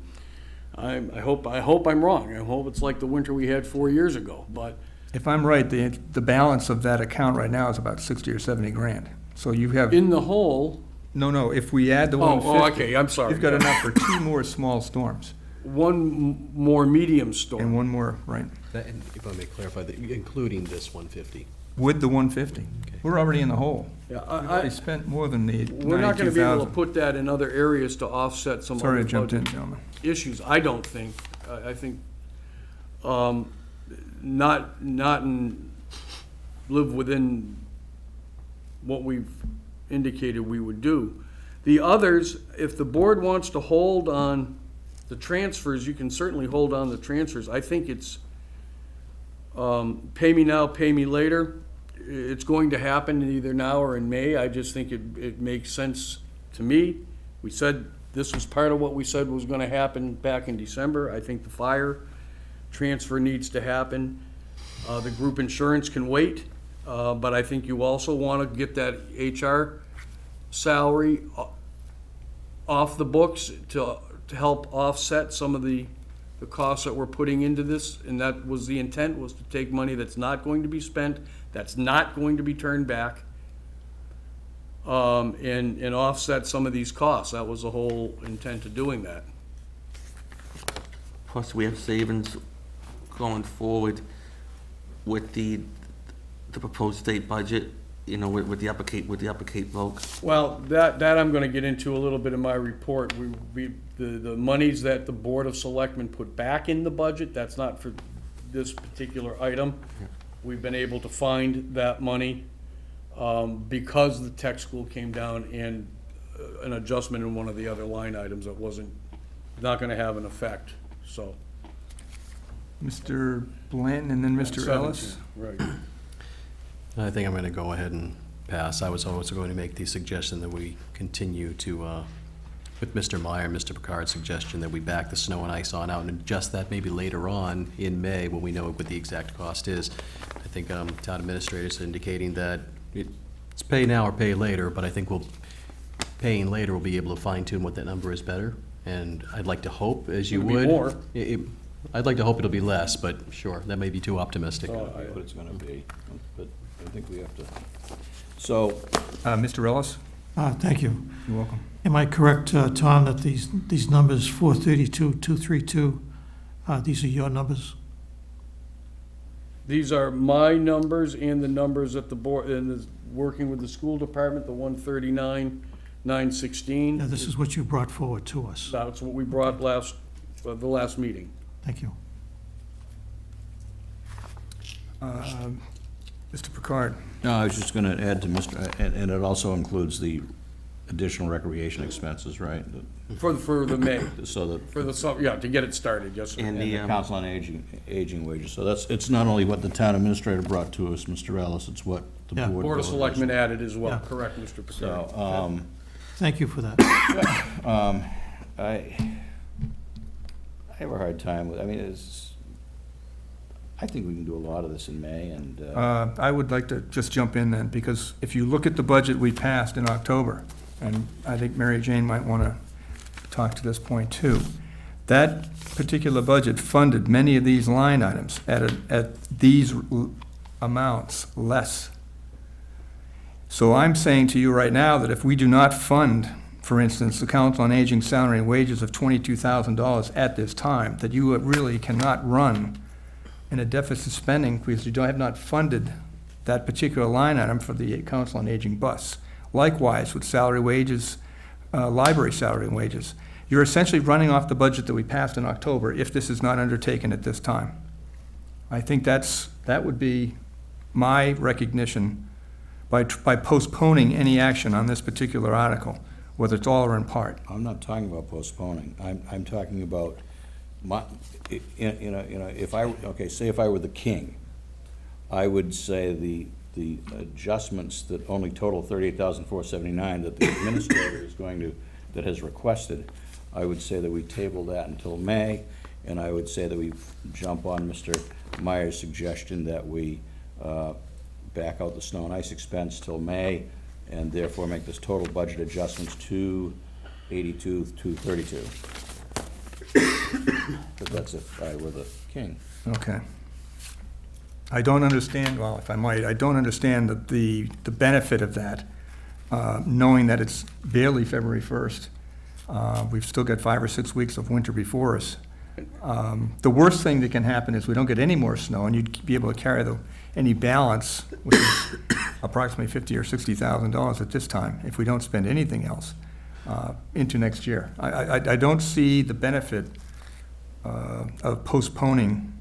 I hope I'm wrong. I hope it's like the winter we had 4 years ago, but
if I'm right, the balance of that account right now is about 60 or 70 grand. So you have,
in the hole,
no, if we add the
oh,
150.
okay, I'm sorry.
You've got enough for 2 more small storms
One more medium
and
storm.
1 more, right,
And if I may clarify, including this 150.
with the 150.
Okay.
We're already in the hole.
Yeah,
We've already spent more than the
we're not gonna be able to
92,000.
put that in other areas to offset some
Sorry I
other
jumped in,
budget
gentlemen.
issues, I don't think. I think, live within what we've indicated we would do. The others, if the board wants to hold on the transfers, you can certainly hold on the transfers. I think it's, pay me now, pay me later. It's going to happen either now or in May. I just think it makes sense to me. We said, this was part of what we said was gonna happen back in December. I think the fire transfer needs to happen. The group insurance can wait, but I think you also wanna get that HR salary off the books to help offset some of the costs that we're putting into this. And that was the intent, was to take money that's not going to be spent, that's not going to be turned back, and offset some of these costs. That was the whole intent of doing that.
Plus, we have savings going forward with the proposed state budget, you know, with the Upper Cape vote.
Well, that I'm gonna get into a little bit in my report. The monies that the Board of Selectmen put back in the budget, that's not for this particular item. We've been able to find that money, because the tech school came down and an adjustment in one of the other line items that not gonna have an effect, so.
Mr. Blanton and then Mr. Ellis.
17, Right.
I think I'm going to go ahead and pass. I was also going to make the suggestion that we continue to, with Mr. Meyer, Mr. Picard's suggestion, that we back the snow and ice on out and adjust that maybe later on in May when we know what the exact cost is. I think town administrators are indicating that it's pay now or pay later, but I think paying later, we'll be able to fine tune what that number is better. And I'd like to hope, as you
It'll be
would.
more.
I'd like to hope it'll be less, but sure, that may be too optimistic.
What it's gonna be, but I think we have to. So,
Mr. Ellis,
Thank you.
you're welcome.
Am I correct, Tom, that these numbers, 432, 232, these are your numbers?
These are my numbers and the numbers at the board, and working with the school department, the 139,916.
Now, this is what you brought forward to us.
That's what we brought the last meeting.
Thank you.
Mr. Picard,
no, I was just gonna add to Mr., and it also includes the additional recreation expenses, right?
For the May,
So that,
for the, to get it started, yes, sir.
And
and the council on aging wages. So it's not only what the town administrator brought to us, Mr. Ellis, it's what the
Yeah.
board.
Board of
voted.
Selectmen added as well,
Yeah.
correct, Mr. Picard?
So,
Thank you for that.
I have a hard time with, I mean, I think we can do a lot of this in May, and,
I would like to just jump in then, because if you look at the budget we passed in October, and I think Mary Jane might want to talk to this point too, that particular budget funded many of these line items at these amounts less. So I'm saying to you right now that if we do not fund, for instance, the Council on Aging salary and wages of $22,000 at this time, that you really cannot run in a deficit spending because you have not funded that particular line item for the Council on Aging bus. Likewise with salary wages, library salary and wages. You're essentially running off the budget that we passed in October if this is not undertaken at this time. I think that would be my recognition by postponing any action on this particular article, whether it's all or in part.
I'm not talking about postponing. I'm talking about if I were the king, I would say the adjustments that only total $38,479 that the administrator is that has requested, I would say that we table that until May, and I would say that we jump on Mr. Meyer's suggestion that we back out the snow and ice expense till May, and therefore make this total budget adjustments to 82, 232. But that's if I were the king.
Okay. I don't understand, well, if I might, I don't understand the benefit of that, knowing that it's barely February 1st. We've still got 5 or 6 weeks of winter before us. The worst thing that can happen is we don't get any more snow, and you'd be able to carry any balance, which is approximately $50,000 or $60,000 at this time, if we don't spend anything else, into next year. I don't see the benefit of postponing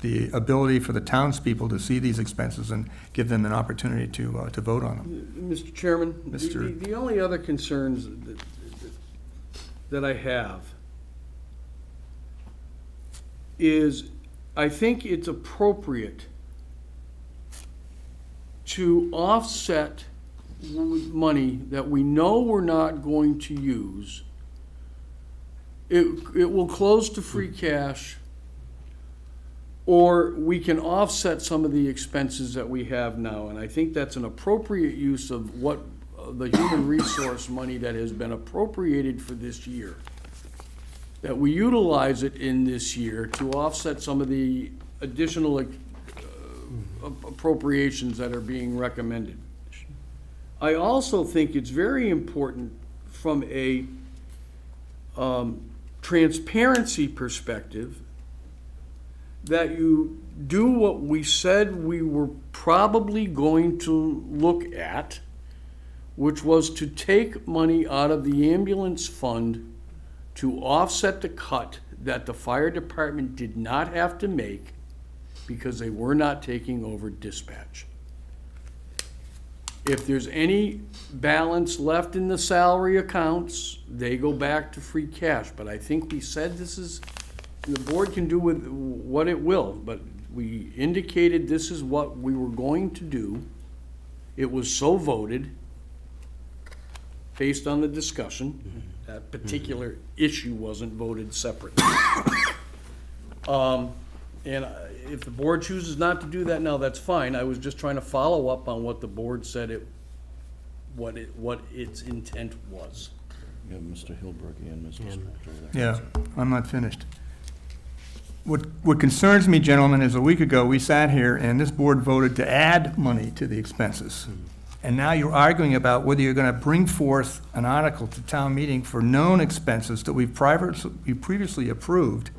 the ability for the townspeople to see these expenses and give them an opportunity to vote on them.
Mr. Chairman,
Mr.
the only other concerns that I have is I think it's appropriate to offset money that we know we're not going to use. It will close to free cash, or we can offset some of the expenses that we have now. And I think that's an appropriate use of what the human resource money that has been appropriated for this year, that we utilize it in this year to offset some of the additional appropriations that are being recommended. I also think it's very important from a transparency perspective that you do what we said we were probably going to look at, which was to take money out of the ambulance fund to offset the cut that the fire department did not have to make because they were not taking over dispatch. If there's any balance left in the salary accounts, they go back to free cash. But I think we said the board can do with what it will, but we indicated this is what we were going to do. It was so voted based on the discussion. That particular issue wasn't voted separately. And if the board chooses not to do that now, that's fine. I was just trying to follow up on what the board said what its intent was.
You have Mr. Hilberg and Mr. Spector.
Yeah, I'm not finished. What concerns me, gentlemen, is a week ago, we sat here and this board voted to add money to the expenses. And now you're arguing about whether you're going to bring forth an article to town meeting for known expenses that we previously approved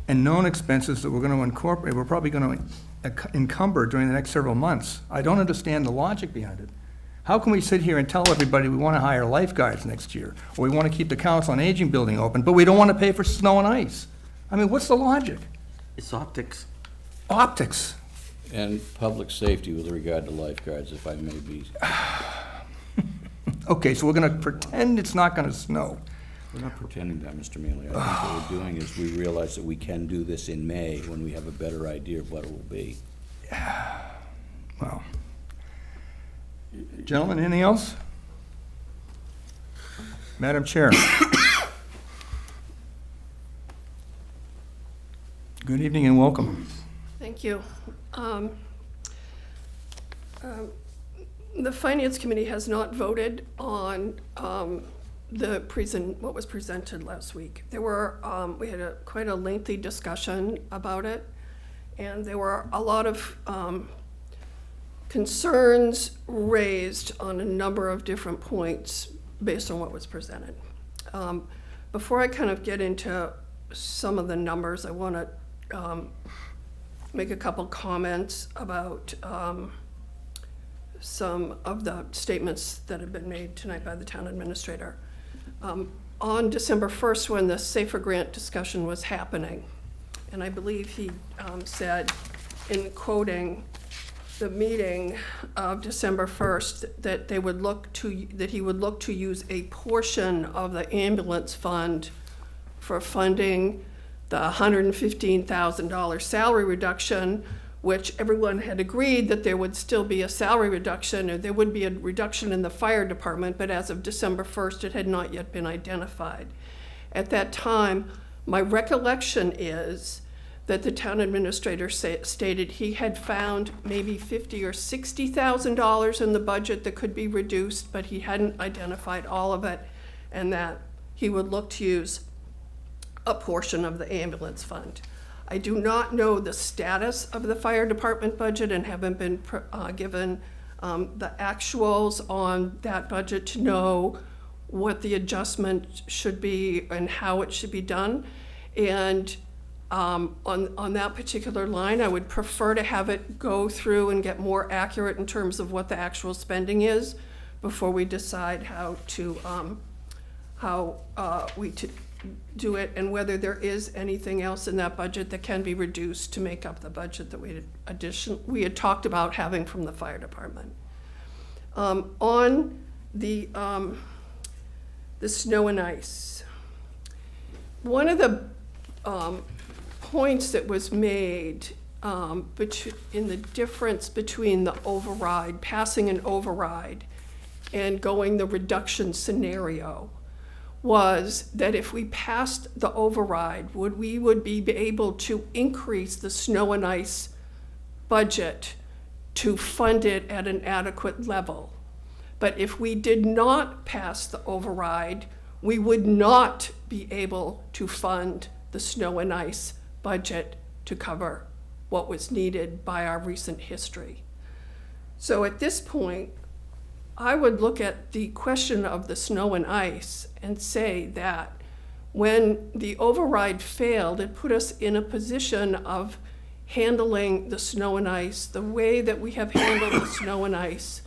and known expenses that we're going to incorporate, we're probably going to encumber during the next several months. I don't understand the logic behind it. How can we sit here and tell everybody we want to hire lifeguards next year, or we want to keep the Council on Aging building open, but we don't want to pay for snow and ice? I mean, what's the logic?
It's optics.
Optics.
And public safety with regard to lifeguards, if I may be.
Okay, so we're going to pretend it's not going to snow.
We're not pretending that, Mr. Mealy. I think what we're doing is we realize that we can do this in May when we have a better idea of what it will be.
Well, gentlemen, anything else? Madam Chair. Good evening and welcome.
Thank you. The Finance Committee has not voted on what was presented last week. There were, we had quite a lengthy discussion about it, and there were a lot of concerns raised on a number of different points based on what was presented. Before I kind of get into some of the numbers, I want to make a couple comments about some of the statements that have been made tonight by the town administrator. on December 1st, when the Safer Grant discussion was happening, and I believe he said, in quoting the meeting of December 1st, that he would look to use a portion of the ambulance fund for funding the $115,000 salary reduction, which everyone had agreed that there would still be a salary reduction, or there would be a reduction in the fire department, but as of December 1st, it had not yet been identified. At that time, my recollection is that the town administrator stated he had found maybe $50,000 or $60,000 in the budget that could be reduced, but he hadn't identified all of it, and that he would look to use a portion of the ambulance fund. I do not know the status of the fire department budget and haven't been given the actuals on that budget to know what the adjustment should be and how it should be done. And on that particular line, I would prefer to have it go through and get more accurate in terms of what the actual spending is before we decide how we do it, and whether there is anything else in that budget that can be reduced to make up the budget that we had talked about having from the fire department. On the snow and ice, one of the points that was made in the difference between the override, passing an override, and going the reduction scenario was that if we passed the override, we would be able to increase the snow and ice budget to fund it at an adequate level. But if we did not pass the override, we would not be able to fund the snow and ice budget to cover what was needed by our recent history. So at this point, I would look at the question of the snow and ice and say that when the override failed, it put us in a position of handling the snow and ice the way that we have handled the snow and ice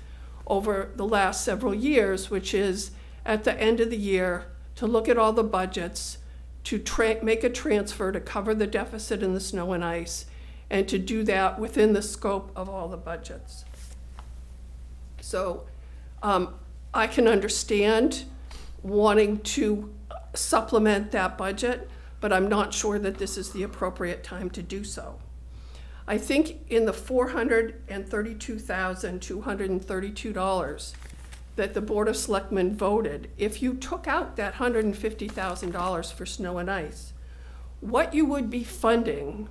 over the last several years, which is at the end of the year to look at all the budgets, to make a transfer to cover the deficit in the snow and ice, and to do that within the scope of all the budgets. So I can understand wanting to supplement that budget, but I'm not sure that this is the appropriate time to do so. I think in the $432,232 that the Board of Selectmen voted, if you took out that $150,000 for snow and ice, what you would be funding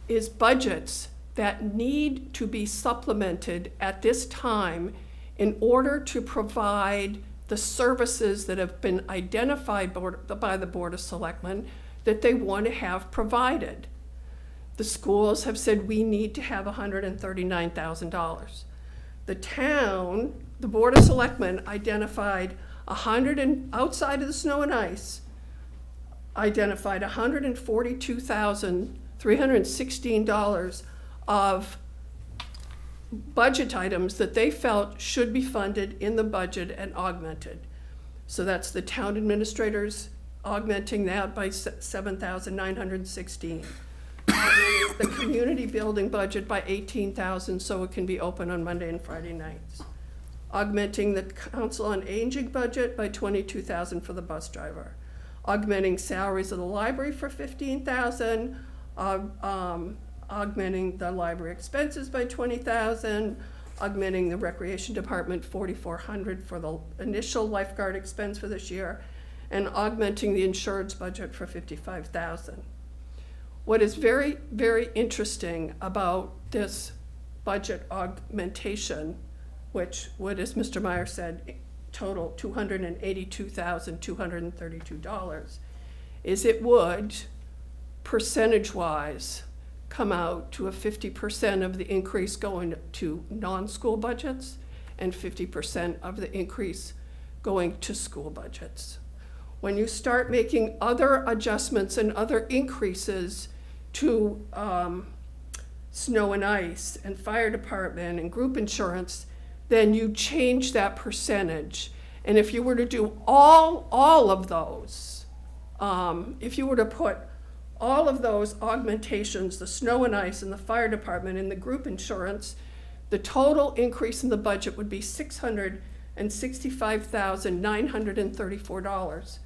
is budgets that need to be supplemented at this time in order to provide the services that have been identified by the Board of Selectmen that they want to have provided. The schools have said we need to have $139,000. The town, the Board of Selectmen identified outside of the snow and ice, identified $142,316 of budget items that they felt should be funded in the budget and augmented. So that's the town administrators augmenting that by $7,916. The community building budget by $18,000 so it can be open on Monday and Friday nights. Augmenting the Council on Aging budget by $22,000 for the bus driver. Augmenting salaries of the library for $15,000. Augmenting the library expenses by $20,000, augmenting the recreation department $4,400 for the initial lifeguard expense for this year, and augmenting the insurance budget for $55,000. What is very, very interesting about this budget augmentation, which, as Mr. Meyer said, total $282,232, is it would, percentage-wise, come out to a 50% of the increase going to non-school budgets and 50% of the increase going to school budgets. When you start making other adjustments and other increases to snow and ice and fire department and group insurance, then you change that percentage. And if you were to do all of those, if you were to put all of those augmentations, the snow and ice and the fire department and the group insurance, the total increase in the budget would be $665,934.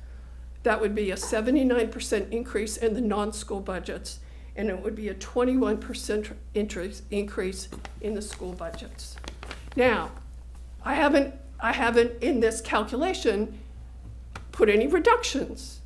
That would be a 79% increase in the non-school budgets, and it would be a 21% increase in the school budgets. Now, I haven't in this calculation put any reductions,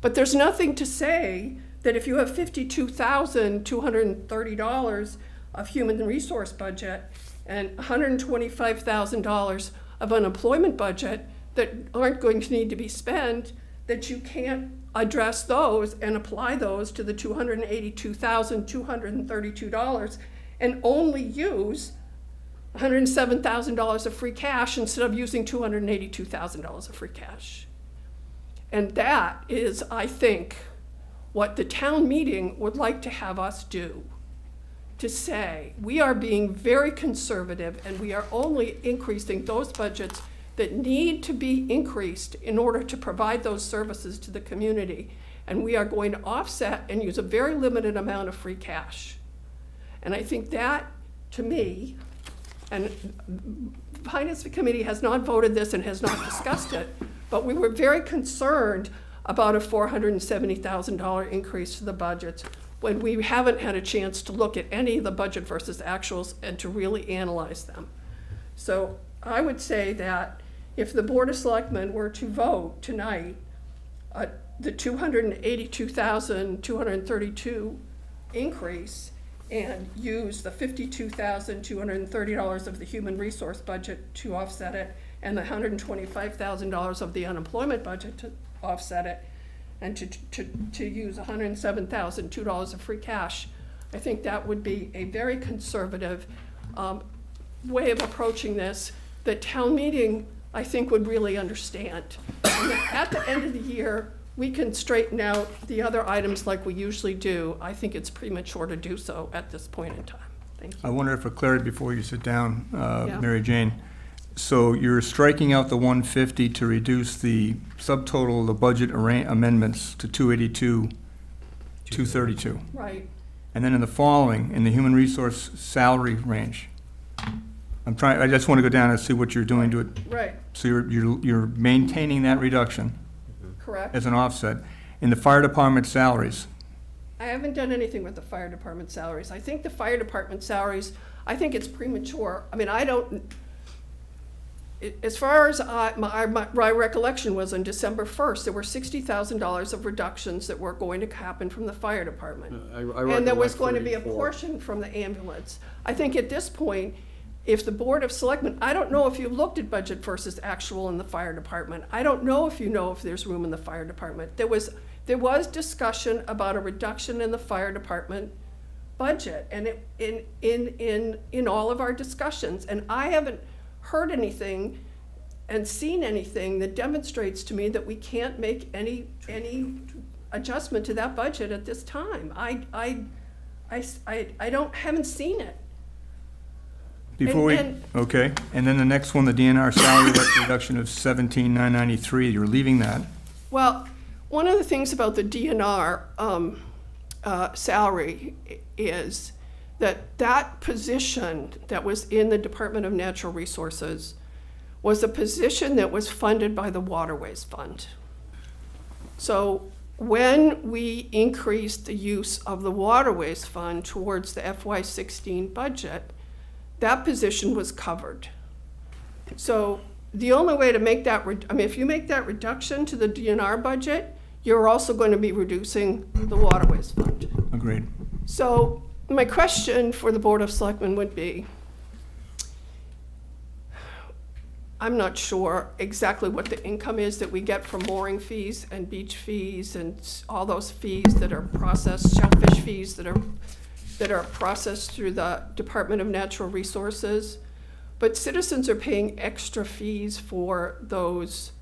but there's nothing to say that if you have $52,230 of human resource budget and $125,000 of unemployment budget that aren't going to need to be spent, that you can't address those and apply those to the $282,232 and only use $107,000 of free cash instead of using $282,000 of free cash. And that is, I think, what the town meeting would like to have us do. To say, we are being very conservative and we are only increasing those budgets that need to be increased in order to provide those services to the community. And we are going to offset and use a very limited amount of free cash. And I think that, to me, and the Finance Committee has not voted this and has not discussed it, but we were very concerned about a $470,000 increase to the budgets when we haven't had a chance to look at any of the budget versus actuals and to really analyze them. So I would say that if the Board of Selectmen were to vote tonight, the $282,232 increase and use the $52,230 of the human resource budget to offset it and the $125,000 of the unemployment budget to offset it, and to use $107,002 of free cash, I think that would be a very conservative way of approaching this that town meeting, I think, would really understand. And at the end of the year, we can straighten out the other items like we usually do. I think it's premature to do so at this point in time. Thank you.
I wonder if for clarity before you sit down,
Yeah.
Mary Jane, so you're striking out the 150 to reduce the subtotal of the budget amendments to 282, 232.
Right.
And then in the following, in the human resource salary range, I just want to go down and see what you're doing to it.
Right,
So you're maintaining that reduction
correct.
as an offset. In the fire department salaries,
I haven't done anything with the fire department salaries. I think the fire department salaries, I think it's premature. I mean, as far as my recollection was on December 1st, there were $60,000 of reductions that were going to happen from the fire department. And there was going to be a portion from the ambulance. I think at this point, if the Board of Selectmen, I don't know if you looked at budget versus actual in the fire department. I don't know if you know if there's room in the fire department. There was discussion about a reduction in the fire department budget, and in all of our discussions, and I haven't heard anything and seen anything that demonstrates to me that we can't make any adjustment to that budget at this time. I haven't seen it.
okay. And then the next one, the DNR salary reduction of 17,993, you're leaving that.
Well, one of the things about the DNR salary is that position that was in the Department of Natural Resources was a position that was funded by the Waterways Fund. So when we increased the use of the Waterways Fund towards the FY16 budget, that position was covered. So the only way to make that, if you make that reduction to the DNR budget, you're also going to be reducing the Waterways Fund.
Agreed.
So my question for the Board of Selectmen would be, I'm not sure exactly what the income is that we get from mooring fees and beach fees and all those fees that are processed, shellfish fees that are processed through the Department of Natural Resources. But citizens are paying extra fees for those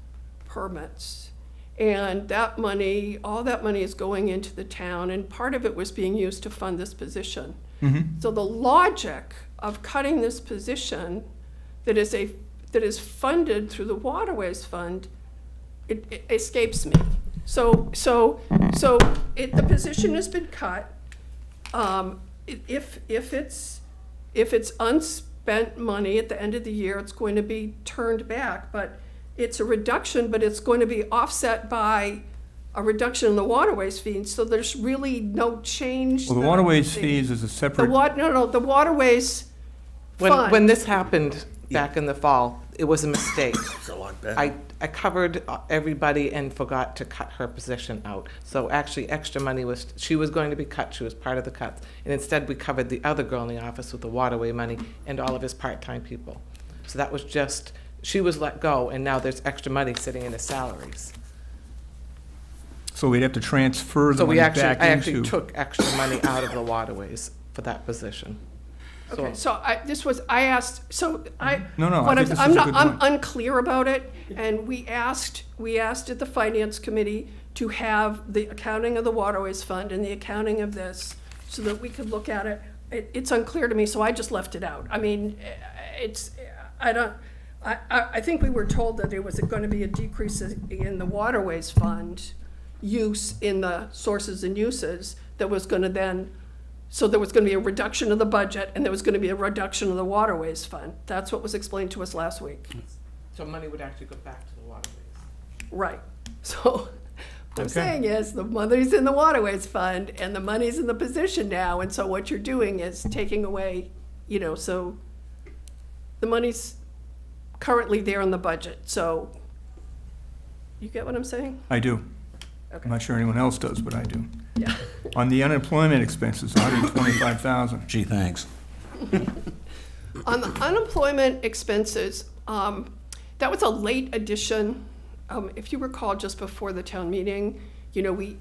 permits. And that money, all that money is going into the town, and part of it was being used to fund this position.
Mm-hmm.
So the logic of cutting this position that is that is funded through the Waterways Fund, it escapes me. So the position has been cut. If it's unspent money at the end of the year, it's going to be turned back, but it's a reduction, but it's going to be offset by a reduction in the waterways fees, so there's really no change.
Well, the
that I
waterways
see.
fees is a
The
separate,
the waterways
When
fund.
this happened back in the fall, it was a mistake.
It's a lot better.
I covered everybody and forgot to cut her position out. So actually, extra money she was going to be cut, she was part of the cuts. And instead, we covered the other girl in the office with the waterway money and all of his part-time people. So that was just, she was let go, and now there's extra money sitting in his salaries.
so we'd have to transfer the
So
money
I
back
actually
into.
took extra money out of the waterways for that position.
Okay, so I asked, so I.
No, no, I
what
think this
I'm
is a
not-
good
I'm
point.
unclear about it, and we asked at the finance committee to have the accounting of the waterways fund and the accounting of this, so that we could look at it. It's unclear to me, so I just left it out. I mean, I think we were told that there was going to be a decrease in the waterways fund use in the sources and uses that was going to then, so there was going to be a reduction of the budget and there was going to be a reduction of the waterways fund. That's what was explained to us last week.
So money would actually go back to the waterways.
Right. So what I'm
Okay.
saying is the money's in the waterways fund and the money's in the position now. And so what you're doing is taking away, so the money's currently there in the budget. So you get what I'm saying?
I do.
Okay.
I'm not sure anyone else does, but I do.
Yeah.
On the unemployment expenses, 125,000.
Gee, thanks.
On the unemployment expenses, that was a late addition. If you recall, just before the town meeting, we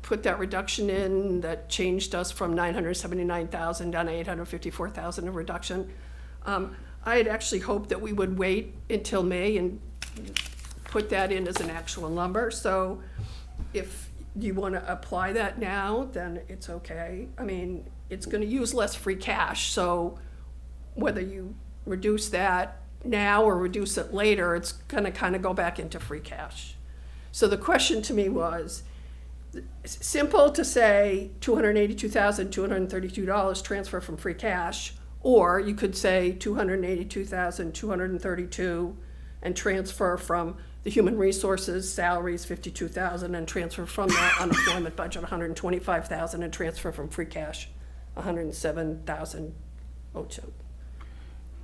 put that reduction in that changed us from 979,000 down to 854,000, a reduction. I had actually hoped that we would wait until May and put that in as an actual number. So if you want to apply that now, then it's okay. I mean, it's going to use less free cash, so whether you reduce that now or reduce it later, it's going to kind of go back into free cash. So the question to me was, it's simple to say $282,232 transfer from free cash, or you could say $282,232 and transfer from the human resources salaries, $52,000, and transfer from that unemployment budget, $125,000, and transfer from free cash, $107,002.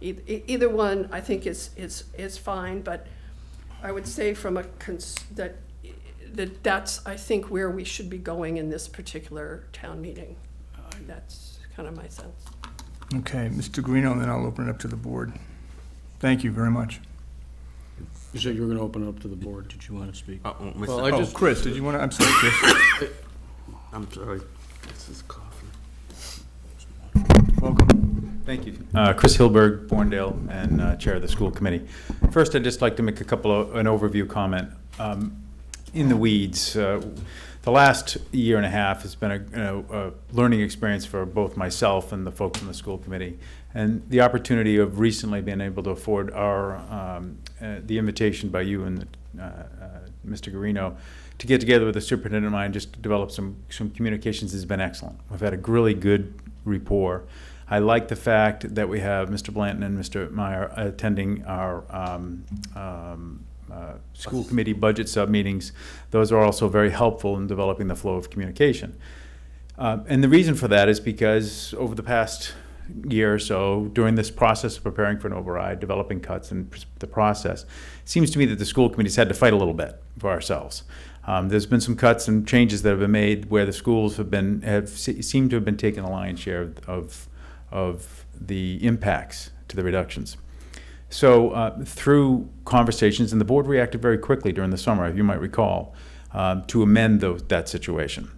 Either one, I think, is fine, but I would say from that's, I think, where we should be going in this particular town meeting. That's kind of my sense.
Okay, Mr. Guarino, and then I'll open it up to the board. Thank you very much.
You said you were going to open it up to the board.
Did you want to speak?
Well, I
Oh,
just,
Chris, did you want to, I'm sorry, Chris.
I'm sorry. This is coughing.
Welcome.
Thank you. Chris Hilberg, Bourne and Chair of the School Committee. First, I'd just like to make an overview comment. In the weeds, the last year and a half has been a learning experience for both myself and the folks in the school committee. And the opportunity of recently being able to afford the invitation by you and Mr. Guarino to get together with the superintendent of mine just to develop some communications has been excellent. We've had a really good rapport. I like the fact that we have Mr. Blanton and Mr. Meyer attending our school committee budget sub-meetings. Those are also very helpful in developing the flow of communication. And the reason for that is because over the past year or so, during this process of preparing for an override, developing cuts and the process, it seems to me that the school committee's had to fight a little bit for ourselves. There's been some cuts and changes that have been made where the schools seemed to have been taking the lion's share of the impacts to the reductions. So through conversations, and the board reacted very quickly during the summer, if you might recall, to amend that situation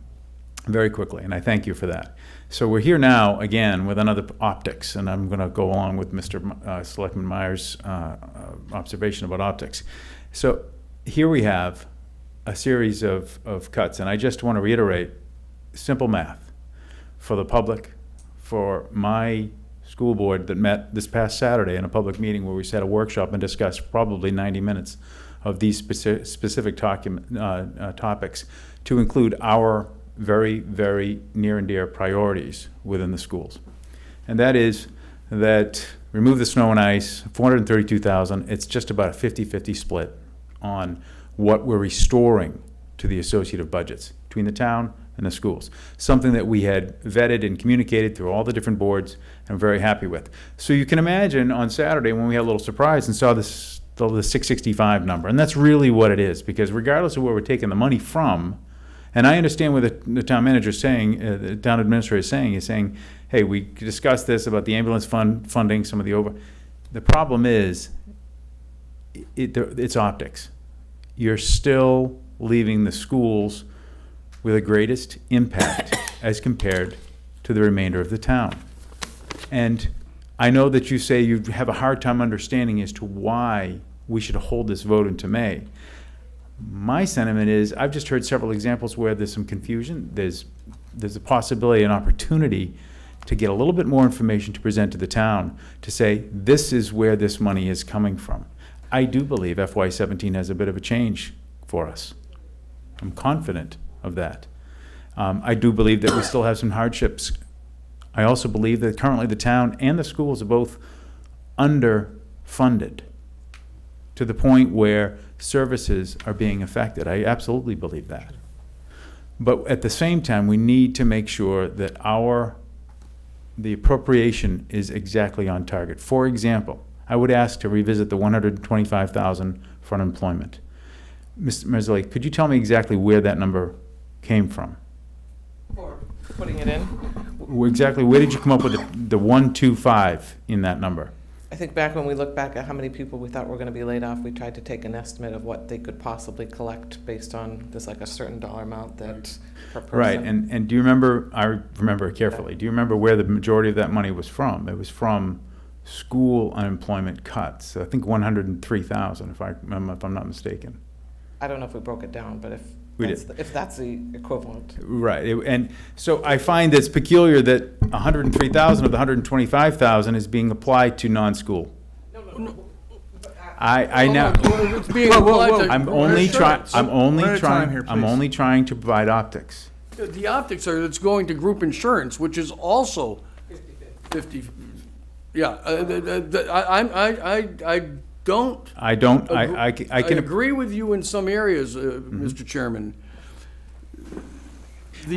very quickly, and I thank you for that. So we're here now again with another optics, and I'm going to go along with Mr. Selectman Meyer's observation about optics. So here we have a series of cuts, and I just want to reiterate simple math for the public, for my school board that met this past Saturday in a public meeting where we had a workshop and discussed probably 90 minutes of these specific topics to include our very, very near and dear priorities within the schools. And that is that remove the snow and ice, $432,000, it's just about a 50-50 split on what we're restoring to the associative budgets between the town and the schools. Something that we had vetted and communicated through all the different boards and I'm very happy with. So you can imagine on Saturday when we had a little surprise and saw this, the 665 number, and that's really what it is, because regardless of where we're taking the money from, and I understand what the town manager is saying, the town administrator is saying, hey, we discussed this about the ambulance funding, some of the over. The problem is, it's optics. You're still leaving the schools with the greatest impact as compared to the remainder of the town. And I know that you say you have a hard time understanding as to why we should hold this vote into May. My sentiment is, I've just heard several examples where there's some confusion. There's a possibility, an opportunity to get a little bit more information to present to the town to say, this is where this money is coming from. I do believe FY17 has a bit of a change for us. I'm confident of that. I do believe that we still have some hardships. I also believe that currently the town and the schools are both underfunded to the point where services are being affected. I absolutely believe that. But at the same time, we need to make sure that the appropriation is exactly on target. For example, I would ask to revisit the $125,000 for unemployment. Mr. Merzley, could you tell me exactly where that number came from?
For putting it in?
Exactly, where did you come up with the 125 in that number?
I think back when we looked back at how many people we thought were going to be laid off, we tried to take an estimate of what they could possibly collect based on, there's like a certain dollar amount that per person.
Right, and do you remember, I remember it carefully, do you remember where the majority of that money was from? It was from school unemployment cuts, I think 103,000 if I'm not mistaken.
I don't know if we broke it down, but if that's the equivalent.
Right, and so I find it's peculiar that 103,000 of the 125,000 is being applied to non-school.
No.
I know.
It's being applied to
I'm only
insurance.
I'm only trying to provide optics.
The optics are, it's going to group insurance, which is also 50. Yeah, I can agree with you in some areas, Mr. Chairman.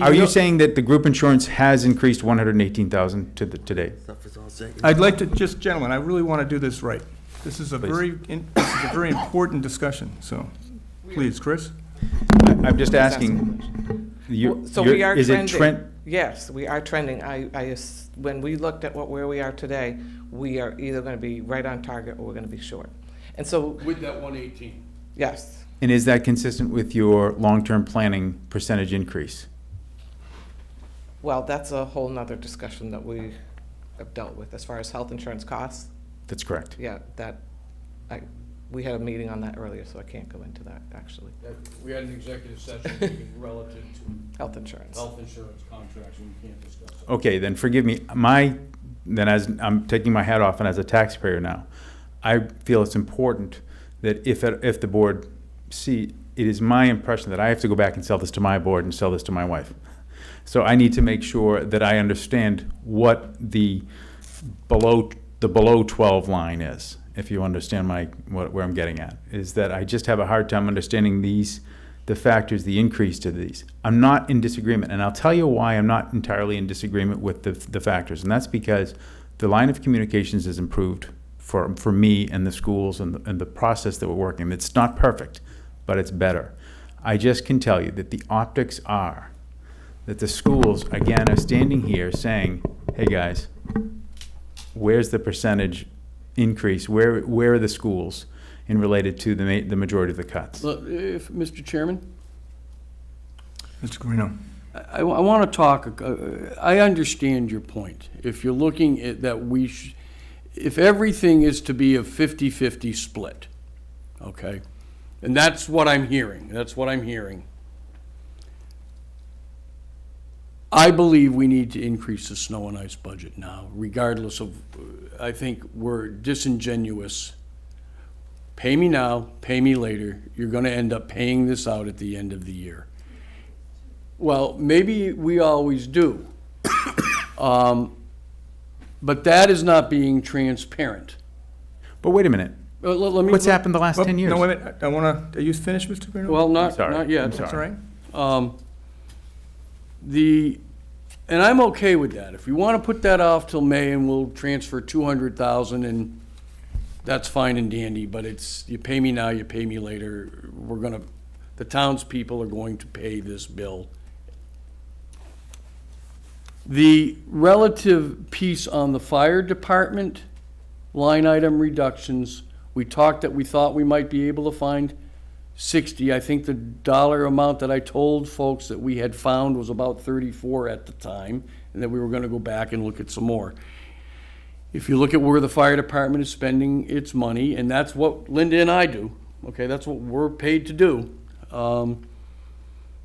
Are you saying that the group insurance has increased 118,000 today?
I'd like to, gentlemen, I really want to do this right. This is a very important discussion, so please, Chris.
I'm just asking.
So we are
is
trending.
It trend?
Yes, we are trending. When we looked at where we are today, we are either going to be right on target or we're going to be short. And so
with that 118.
Yes.
And is that consistent with your long-term planning percentage increase?
Well, that's a whole nother discussion that we have dealt with as far as health insurance costs.
That's correct.
Yeah, we had a meeting on that earlier, so I can't go into that actually.
We had an executive session meeting relative to
health insurance
contracts, and we can't discuss it.
Okay, then forgive me. Then as I'm taking my hat off and as a taxpayer now, I feel it's important that if the board it is my impression that I have to go back and sell this to my board and sell this to my wife. So I need to make sure that I understand what the below 12 line is, if you understand where I'm getting at, is that I just have a hard time understanding the factors, the increase to these. I'm not in disagreement, and I'll tell you why I'm not entirely in disagreement with the factors, and that's because the line of communications is improved for me and the schools and the process that we're working. It's not perfect, but it's better. I just can tell you that the optics are that the schools, again, are standing here saying, hey guys, where's the percentage increase? Where are the schools in related to the majority of the cuts?
If, Mr. Chairman?
Mr. Guarino.
I want to talk, I understand your point. If you're looking at that if everything is to be a 50-50 split, okay? And that's what I'm hearing. I believe we need to increase the snow and ice budget now, regardless of, I think we're disingenuous. Pay me now, pay me later. You're gonna end up paying this out at the end of the year. Well, maybe we always do. But that is not being transparent.
But wait a minute.
Let me.
What's happened the last 10 years?
No, wait a minute, I wanna, are you finished, Mr. Bruno?
Well, not
Sorry.
yet.
I'm
That's all
sorry.
right.
And I'm okay with that. If you want to put that off till May and we'll transfer 200,000 and that's fine and dandy, but it's, you pay me now, you pay me later. The townspeople are going to pay this bill. The relative piece on the fire department, line item reductions, we talked that we thought we might be able to find 60. I think the dollar amount that I told folks that we had found was about 34 at the time, and that we were gonna go back and look at some more. If you look at where the fire department is spending its money, and that's what Linda and I do, okay, that's what we're paid to do.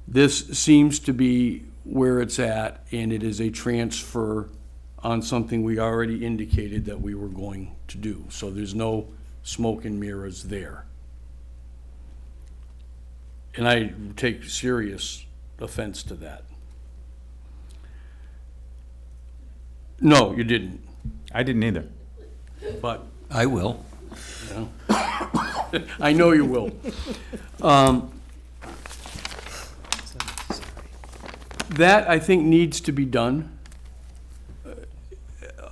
This seems to be where it's at, and it is a transfer on something we already indicated that we were going to do. So there's no smoke and mirrors there. And I take serious offense to that. No, you didn't,
I didn't either.
but,
I will.
you know, I know you will. That, I think, needs to be done.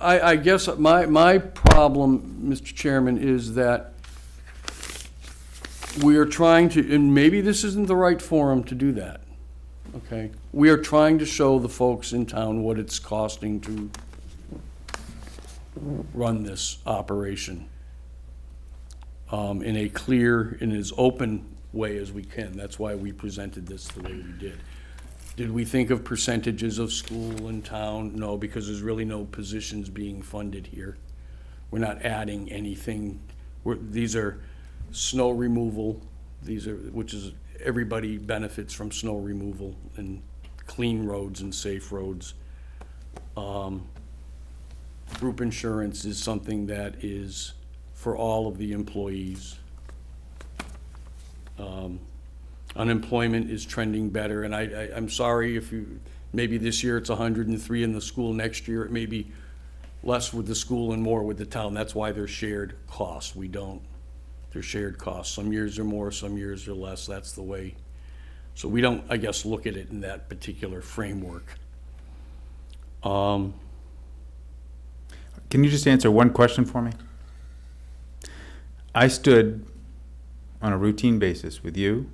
I guess my problem, Mr. Chairman, is that we are trying to, and maybe this isn't the right forum to do that, okay? We are trying to show the folks in town what it's costing to run this operation in a clear and as open way as we can. That's why we presented this the way we did. Did we think of percentages of school and town? No, because there's really no positions being funded here. We're not adding anything. These are snow removal, which is, everybody benefits from snow removal and clean roads and safe roads. Group insurance is something that is for all of the employees. Unemployment is trending better, and I'm sorry if maybe this year it's 103 in the school, next year it may be less with the school and more with the town. That's why they're shared costs. They're shared costs. Some years are more, some years are less. That's the way. So we don't, I guess, look at it in that particular framework.
Can you just answer one question for me? I stood on a routine basis with you,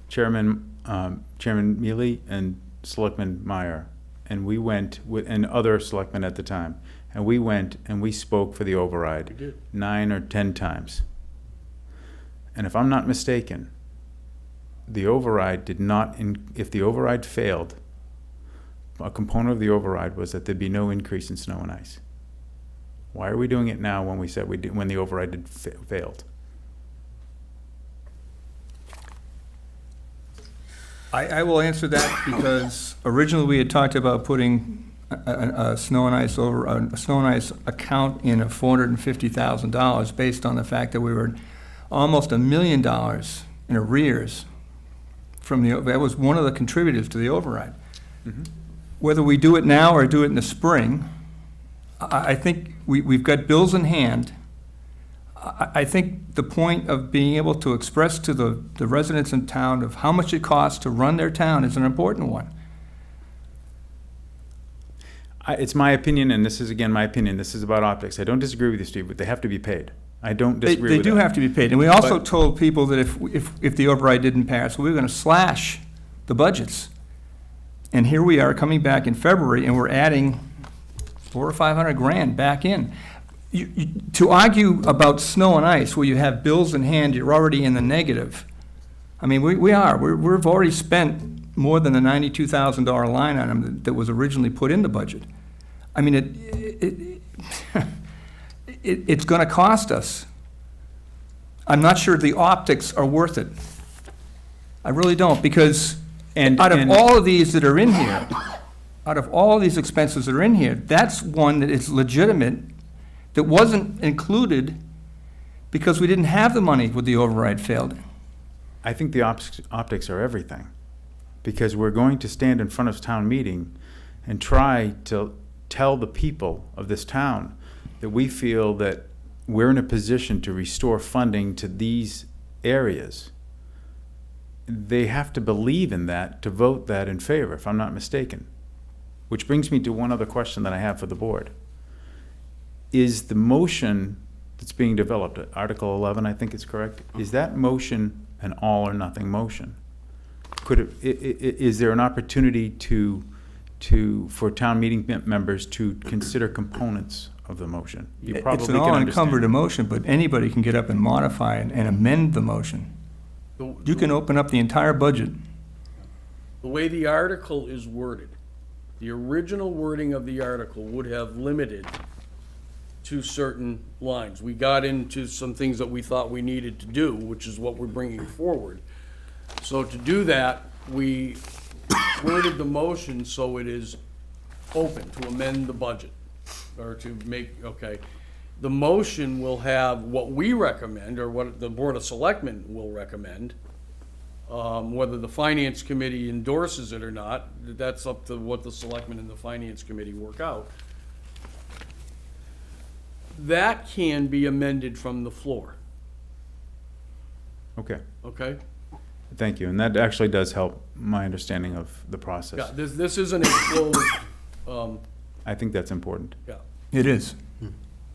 Chairman Mealy, and Selectman Meyer, and we went and other selectmen at the time, and we went and we spoke for the override.
We did.
9 or 10 times. And if I'm not mistaken, the override did not, if the override failed, a component of the override was that there'd be no increase in snow and ice. Why are we doing it now when we said we did, when the override failed?
I will answer that because originally we had talked about putting a snow and ice account in of $450,000 based on the fact that we were almost $1 million in arrears from that was one of the contributors to the override.
Mm-hmm.
Whether we do it now or do it in the spring, I think we've got bills in hand. I think the point of being able to express to the residents in town of how much it costs to run their town is an important one.
It's my opinion, and this is, again, my opinion. This is about optics. I don't disagree with you, Steve, but they have to be paid. I don't disagree with that.
They do have to be paid. And we also
But-
told people that if the override didn't pass, we were going to slash the budgets. And here we are coming back in February, and we're adding $400,000 or $500,000 back in. To argue about snow and ice where you have bills in hand, you're already in the negative. I mean, we've already spent more than the $92,000 line item that was originally put in the budget. I mean, it's going to cost us. I'm not sure the optics are worth it. I really don't, because Out of all of these that are in here, out of all these expenses that are in here, that's one that is legitimate, that wasn't included because we didn't have the money when the override failed.
I think the optics are everything, because we're going to stand in front of town meeting and try to tell the people of this town that we feel that we're in a position to restore funding to these areas. They have to believe in that to vote that in favor, if I'm not mistaken. Which brings me to one other question that I have for the board. Is the motion that's being developed, Article 11, I think it's correct, is that motion an all or nothing motion? Is there an opportunity for town meeting members to consider components of the motion? You
It's
probably
an
can
all-encumbered
understand.
motion, but anybody can get up and modify it and amend the motion. You can open up the entire budget.
The way the article is worded, the original wording of the article would have limited to certain lines. We got into some things that we thought we needed to do, which is what we're bringing forward. So to do that, we worded the motion so it is open to amend the budget, or to make, okay. The motion will have what we recommend, or what the Board of Selectmen will recommend. Whether the Finance Committee endorses it or not, that's up to what the Selectmen and the Finance Committee work out. That can be amended from the floor,
Okay,
okay?
thank you. And that actually does help my understanding of the process.
Yeah, this isn't a closed,
I think that's important.
yeah.
It is.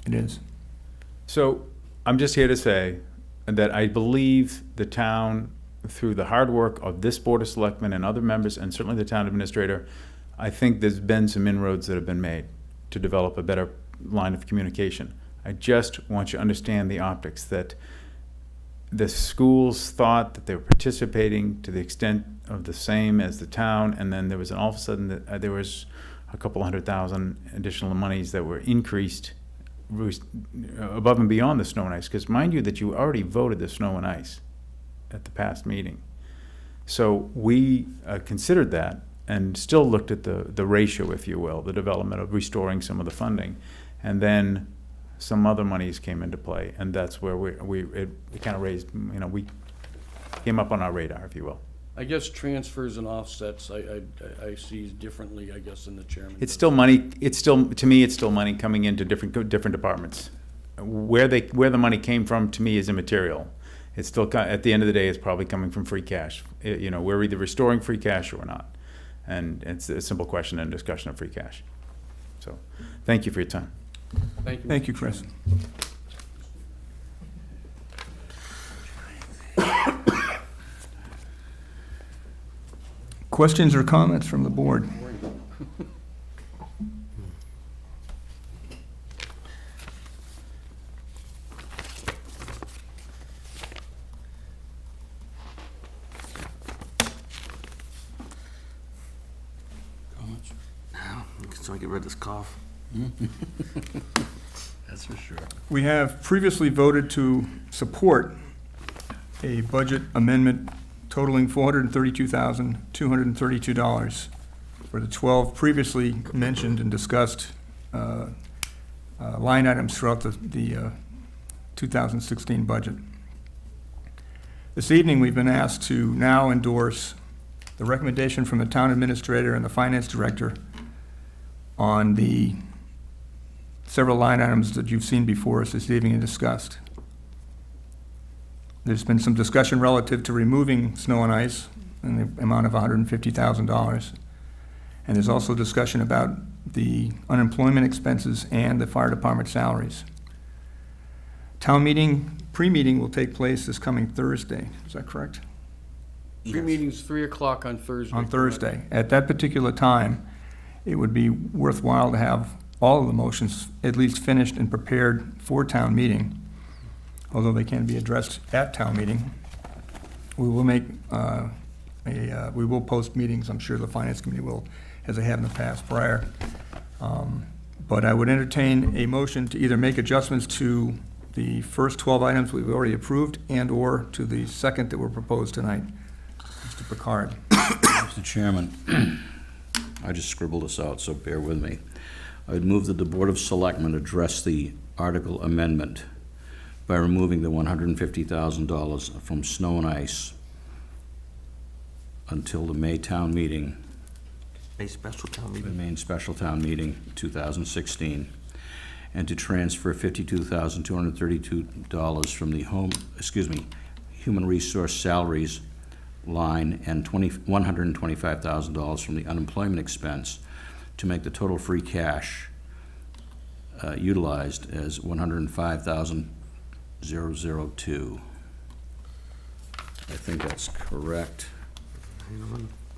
It is.
So I'm just here to say that I believe the town, through the hard work of this Board of Selectmen and other members, and certainly the town administrator, I think there's been some inroads that have been made to develop a better line of communication. I just want you to understand the optics, that the schools thought that they were participating to the extent of the same as the town, and then there was all of a sudden that there was a couple $100,000 additional monies that were increased above and beyond the snow and ice, because mind you that you already voted the snow and ice at the past meeting. So we considered that and still looked at the ratio, if you will, the development of restoring some of the funding. And then some other monies came into play, and that's where it kind of raised, we came up on our radar, if you will.
I guess transfers and offsets, I see differently, I guess, than the chairman.
It's still money, to me, it's still money coming into different departments. Where the money came from, to me, is immaterial. It's still, at the end of the day, it's probably coming from free cash. We're either restoring free cash or not. And it's a simple question and discussion of free cash. So, thank you for your time.
Thank you.
Thank you, Chris. Questions or comments from the board?
So I get rid of this cough.
That's for sure.
We have previously voted to support a budget amendment totaling $432,232 for the 12 previously mentioned and discussed line items throughout the 2016 budget. This evening, we've been asked to now endorse the recommendation from the town administrator and the finance director on the several line items that you've seen before us this evening and discussed. There's been some discussion relative to removing snow and ice in the amount of $150,000. And there's also discussion about the unemployment expenses and the fire department salaries. Town meeting, pre-meeting will take place this coming Thursday. Is that correct?
Pre-meeting's 3 o'clock on Thursday.
On Thursday. At that particular time, it would be worthwhile to have all of the motions at least finished and prepared for town meeting, although they can be addressed at town meeting. We will make we will post meetings. I'm sure the Finance Committee will, as they have in the past prior. But I would entertain a motion to either make adjustments to the first 12 items we've already approved and/or to the second that were proposed tonight. Mr. Picard.
Mr. Chairman, I just scribbled this out, so bear with me. I would move that the Board of Selectmen address the article amendment by removing the $150,000 from snow and ice until the May town meeting,
A special town
the
meeting.
Maine special town meeting, 2016, and to transfer $52,232 from the human resource salaries line and $125,000 from the unemployment expense to make the total free cash utilized as $105,002. I think that's correct.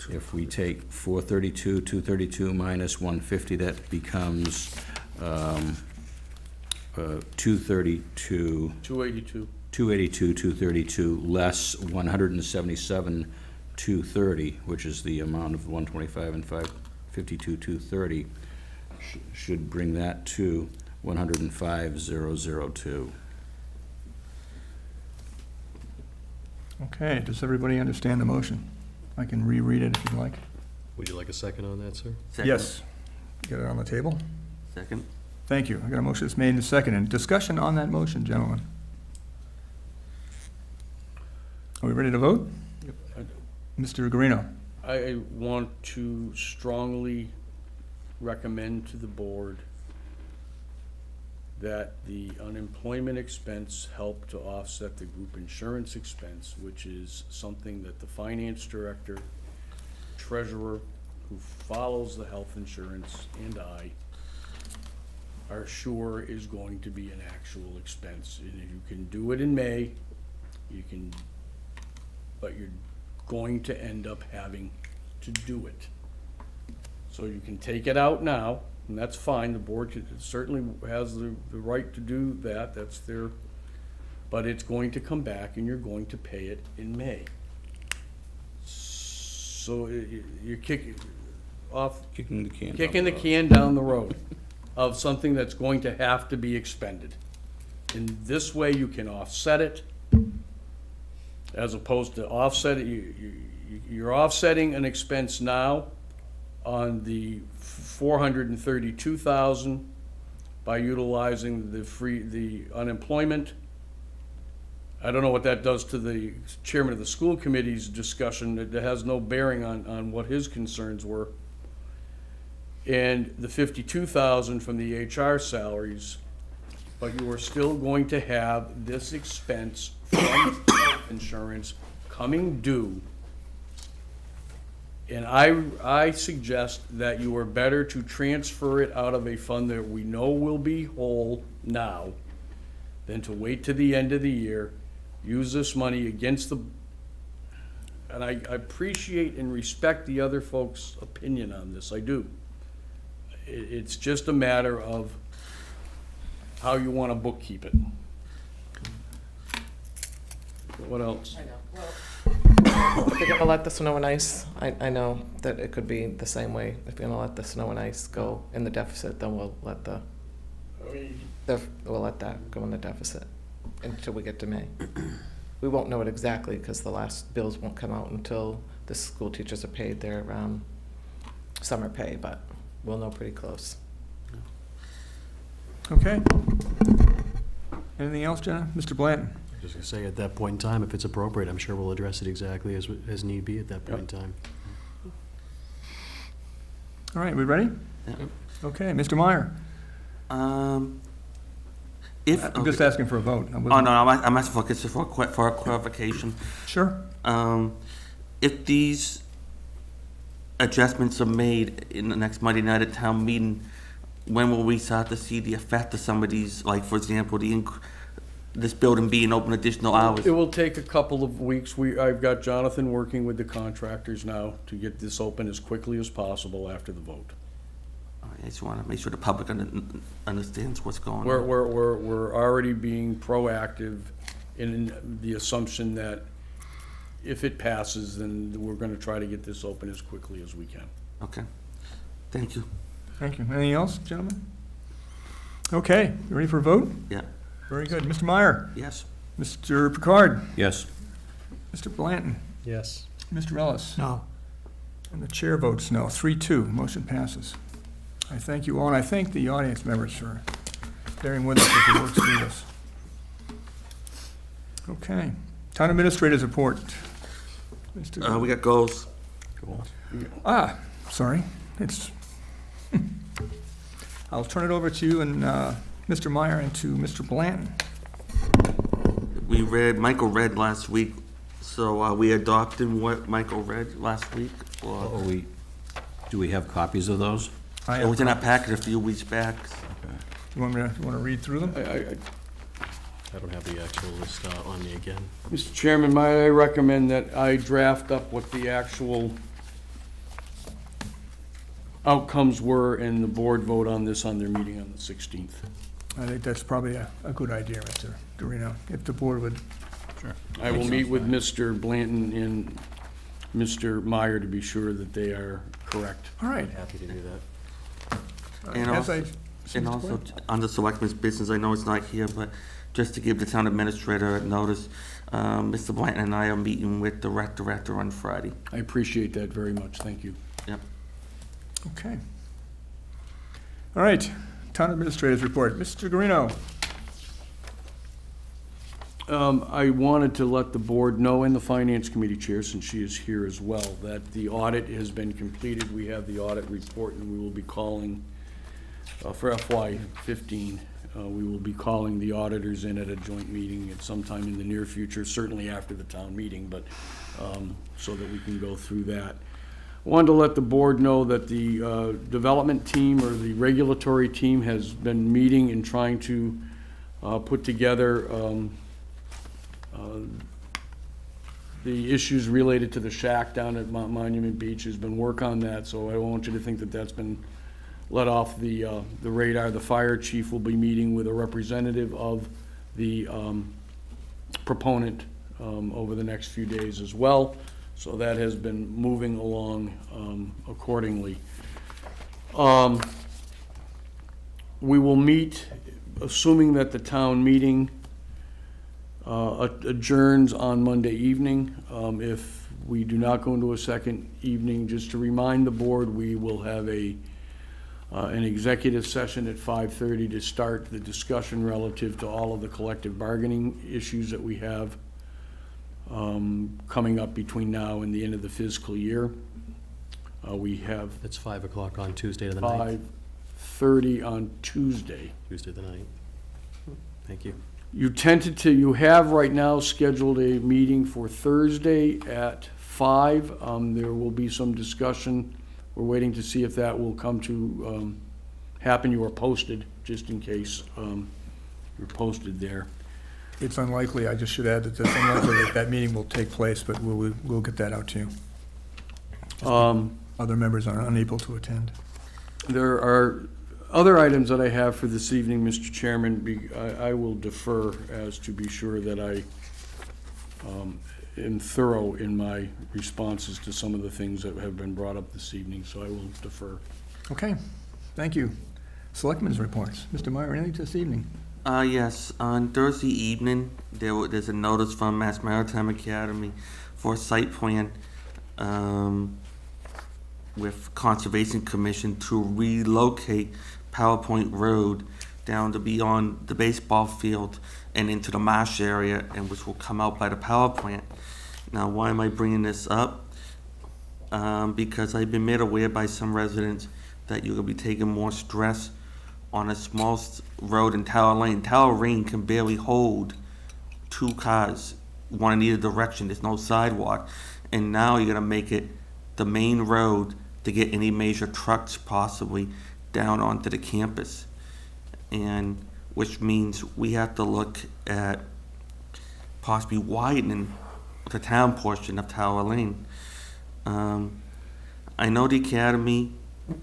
If we take 432, 232 minus 150, that becomes 232.
282.
282, 232, less 177, 230, which is the amount of 125 and 552, 230, should bring that to 105,002.
Okay, does everybody understand the motion? I can reread it if you'd like.
Would you like a second on that, sir?
Second.
Yes. Get it on the table?
Second.
Thank you. I got a motion that's made and seconded. Discussion on that motion, gentlemen. Are we ready to vote? Mr. Guarino?
I want to strongly recommend to the board that the unemployment expense help to offset the group insurance expense, which is something that the finance director, treasurer, who follows the health insurance, and I are sure is going to be an actual expense. And if you can do it in May, you can, but you're going to end up having to do it. So you can take it out now, and that's fine, the board certainly has the right to do that, that's their, but it's going to come back and you're going to pay it in May. So you're kicking
Kicking the can.
kicking the can down the road of something that's going to have to be expended. In this way, you can offset it, as opposed to offset it, you're offsetting an expense now on the 432,000 by utilizing the unemployment. I don't know what that does to the chairman of the school committee's discussion. It has no bearing on what his concerns were. And the 52,000 from the HR salaries, but you are still going to have this expense from health insurance coming due. And I suggest that you are better to transfer it out of a fund that we know will be whole now than to wait to the end of the year, use this money against the, and I appreciate and respect the other folks' opinion on this, I do. It's just a matter of how you want to bookkeep it. What else?
I know, well, if you're gonna let the snow and ice, I know that it could be the same way. If you're gonna let the snow and ice go in the deficit, then we'll let we'll let that go in the deficit until we get to May. We won't know it exactly, because the last bills won't come out until the school teachers are paid their summer pay, but we'll know pretty close.
Okay. Anything else, Jenna? Mr. Blanton?
Just gonna say, at that point in time, if it's appropriate, I'm sure we'll address it exactly as need be at that point in time.
All right, we ready?
Yep.
Okay, Mr. Meyer?
I'm
Just asking for a vote.
Oh, no, I'm asking for a clarification.
Sure.
If these adjustments are made in the next Monday night at town meeting, when will we start to see the effect of some of these, like, for example, this building being open additional hours?
It will take a couple of weeks. I've got Jonathan working with the contractors now to get this open as quickly as possible after the vote.
I just want to make sure the public understands what's going on.
We're already being proactive in the assumption that if it passes, then we're going to try to get this open as quickly as we can.
Okay. Thank you.
Thank you. Anything else, gentlemen? Okay, you ready for a vote?
Yeah.
Very good. Mr. Meyer?
Yes.
Mr. Picard?
Yes.
Mr. Blanton?
Yes.
Mr. Ellis?
No.
And the chair votes no, 3-2, motion passes. I thank you all, and I thank the audience members for bearing with us as we work through this. Okay, town administrators report. Mr.
We got goals.
Sorry, it's, I'll turn it over to you and Mr. Meyer and to Mr. Blanton.
Michael read last week, so are we adopting what Michael read last week? Or
Do we have copies of those?
it was in our packet a few weeks back.
You want to read through them?
I don't have the actual list on me again.
Mr. Chairman, might I recommend that I draft up what the actual outcomes were and the board vote on this on their meeting on the 16th?
I think that's probably a good idea, Mr. Dorino, if the board would.
Sure.
I will meet with Mr. Blanton and Mr. Meyer to be sure that they are correct.
All right.
Happy to do that.
And
As I-
also, under Selectmen's business, I know it's not here, but just to give the town administrator a notice, Mr. Blanton and I are meeting with the rec director on Friday.
I appreciate that very much, thank you.
Yep.
Okay. All right, town administrators report. Mr. Garino.
I wanted to let the board know, and the finance committee chair, since she is here as well, that the audit has been completed. We have the audit report, and we will be calling, for FY15, we will be calling the auditors in at a joint meeting at some time in the near future, certainly after the town meeting, but so that we can go through that. I wanted to let the board know that the development team or the regulatory team has been meeting and trying to put together the issues related to the shack down at Monument Beach. Has been work on that, so I don't want you to think that that's been let off the radar. The fire chief will be meeting with a representative of the proponent over the next few days as well. So that has been moving along accordingly. We will meet, assuming that the town meeting adjourns on Monday evening. If we do not go into a second evening, just to remind the board, we will have an executive session at 5:30 to start the discussion relative to all of the collective bargaining issues that we have coming up between now and the end of the fiscal year. We have
It's 5 o'clock on Tuesday the 9th.
5:30 on Tuesday.
Tuesday the 9th. Thank you.
You have right now scheduled a meeting for Thursday at 5. There will be some discussion. We're waiting to see if that will come to happen. You are posted, just in case you're posted there.
It's unlikely, I just should add that it's unlikely that that meeting will take place, but we'll get that out to you. Other members are unable to attend.
There are other items that I have for this evening, Mr. Chairman. I will defer as to be sure that I am thorough in my responses to some of the things that have been brought up this evening, so I will defer.
Okay, thank you. Selectmen's reports. Mr. Meyer, anything this evening?
Yes, on Thursday evening, there's a notice from Mass Maritime Academy for a site plan with Conservation Commission to relocate PowerPoint Road down to beyond the baseball field and into the marsh area, and which will come out by the power plant. Now, why am I bringing this up? Because I've been made aware by some residents that you're gonna be taking more stress on a small road in Tower Lane. Tower Lane can barely hold 2 cars, one in either direction. There's no sidewalk. And now you're gonna make it the main road to get any major trucks possibly down onto the campus. And which means we have to look at possibly widening the town portion of Tower Lane. I know the academy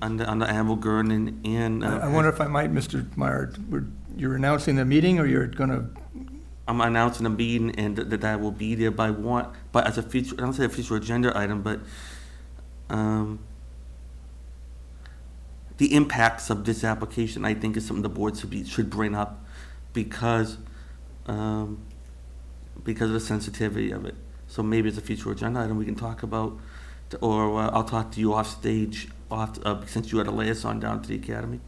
under Admiral Gurnon and
I wonder if I might, Mr. Meyer, you're announcing the meeting, or you're gonna?
I'm announcing a meeting and that I will be there by 1, but as a future, I don't say a future agenda item, but the impacts of this application, I think, is something the board should bring up because of the sensitivity of it. So maybe as a future agenda item, we can talk about or I'll talk to you off stage, since you had a liaison down to the academy,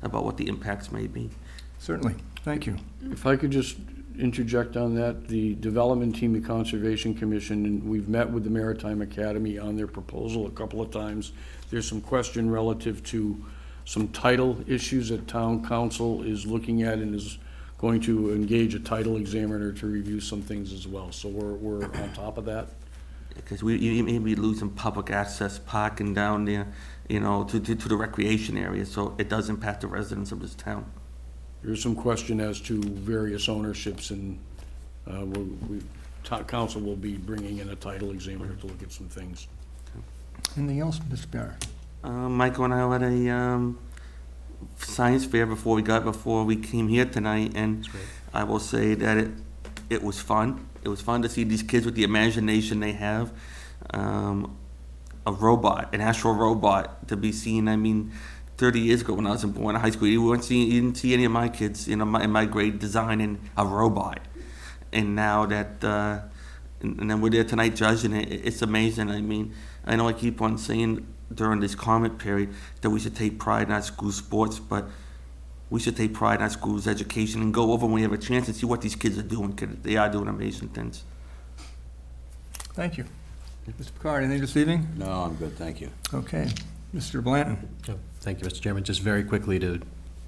about what the impacts may be.
Certainly, thank you.
If I could just interject on that, the development team, the Conservation Commission, and we've met with the Maritime Academy on their proposal a couple of times. There's some question relative to some title issues that town council is looking at and is going to engage a title examiner to review some things as well. So we're on top of that.
Because you may be losing public access parking down there, to the recreation area, so it does impact the residents of this town.
There's some question as to various ownerships, and council will be bringing in a title examiner to look at some things.
Anything else, Mr. Barr?
Michael and I were at a science fair before we came here tonight, and I will say that it was fun. It was fun to see these kids with the imagination they have. A robot, an actual robot to be seen. I mean, 30 years ago when I was in Bourne High School, you didn't see any of my kids, in my grade designing a robot. And now that, and then we're there tonight judging it, it's amazing. I mean, I know I keep on saying during this comment period that we should take pride in our school sports, but we should take pride in our school's education and go over when we have a chance and see what these kids are doing, because they are doing amazing things.
Thank you. Mr. Picard, anything this evening?
No, I'm good, thank you.
Okay. Mr. Blanton?
Oh, thank you, Mr. Chairman. Just very quickly to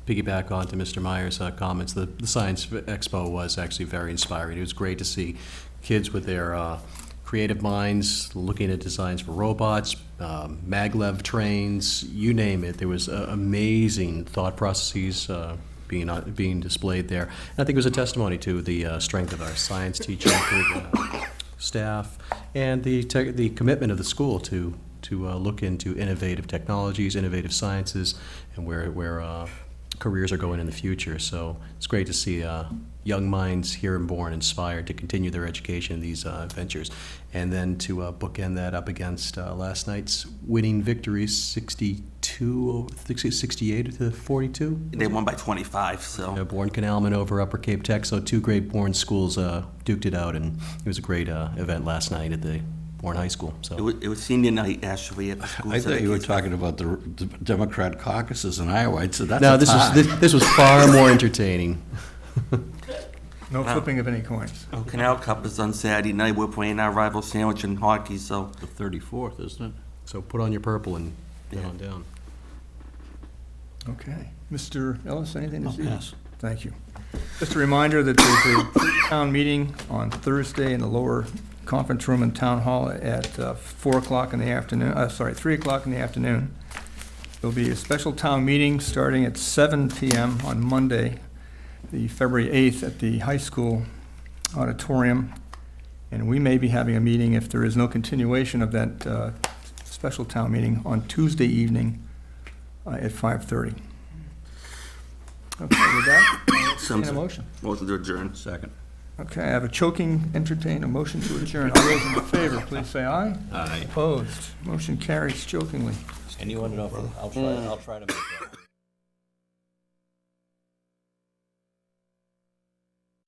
piggyback on to Mr. Meyer's comments, the Science Expo was actually very inspiring. It was great to see kids with their creative minds looking at designs for robots, maglev trains, you name it. There was amazing thought processes being displayed there. And I think it was a testimony to the strength of our science teaching staff and the commitment of the school to look into innovative technologies, innovative sciences, and where careers are going in the future. So it's great to see young minds here in Bourne inspired to continue their education in these ventures. And then to bookend that up against last night's winning victories, 68 to 42.
They won by 25, so.
Bourne Canalman over Upper Cape Tech, so two great Bourne schools duked it out, and it was a great event last night at the Bourne High School. So
It was senior night, actually, at the school.
I thought you were talking about the Democrat caucuses in Iowa. I'd say that's
no,
a tie.
this was far more entertaining.
No flipping of any coins.
Oh, Canal Cup is on Saturday night. We're playing our rival Sandwich in hockey, so.
The 34th, isn't it?
So put on your purple and get on down.
Okay. Mr. Ellis, anything to
I'll
say?
pass.
Thank you. Just a reminder that there's a town meeting on Thursday in the lower conference room in Town Hall at 4 o'clock in the afternoon, 3 o'clock in the afternoon. There'll be a special town meeting starting at 7 p.m. on Monday, the February 8th, at the high school auditorium. And we may be having a meeting, if there is no continuation of that special town meeting, on Tuesday evening at 5:30. Okay, with that, I'll entertain a motion.
Motion to adjourn.
Second.
Okay, I have a motion to adjourn. All those in favor, please say aye.
Aye.
Opposed? Motion carries jokingly.
And you want to know, I'll try to make that.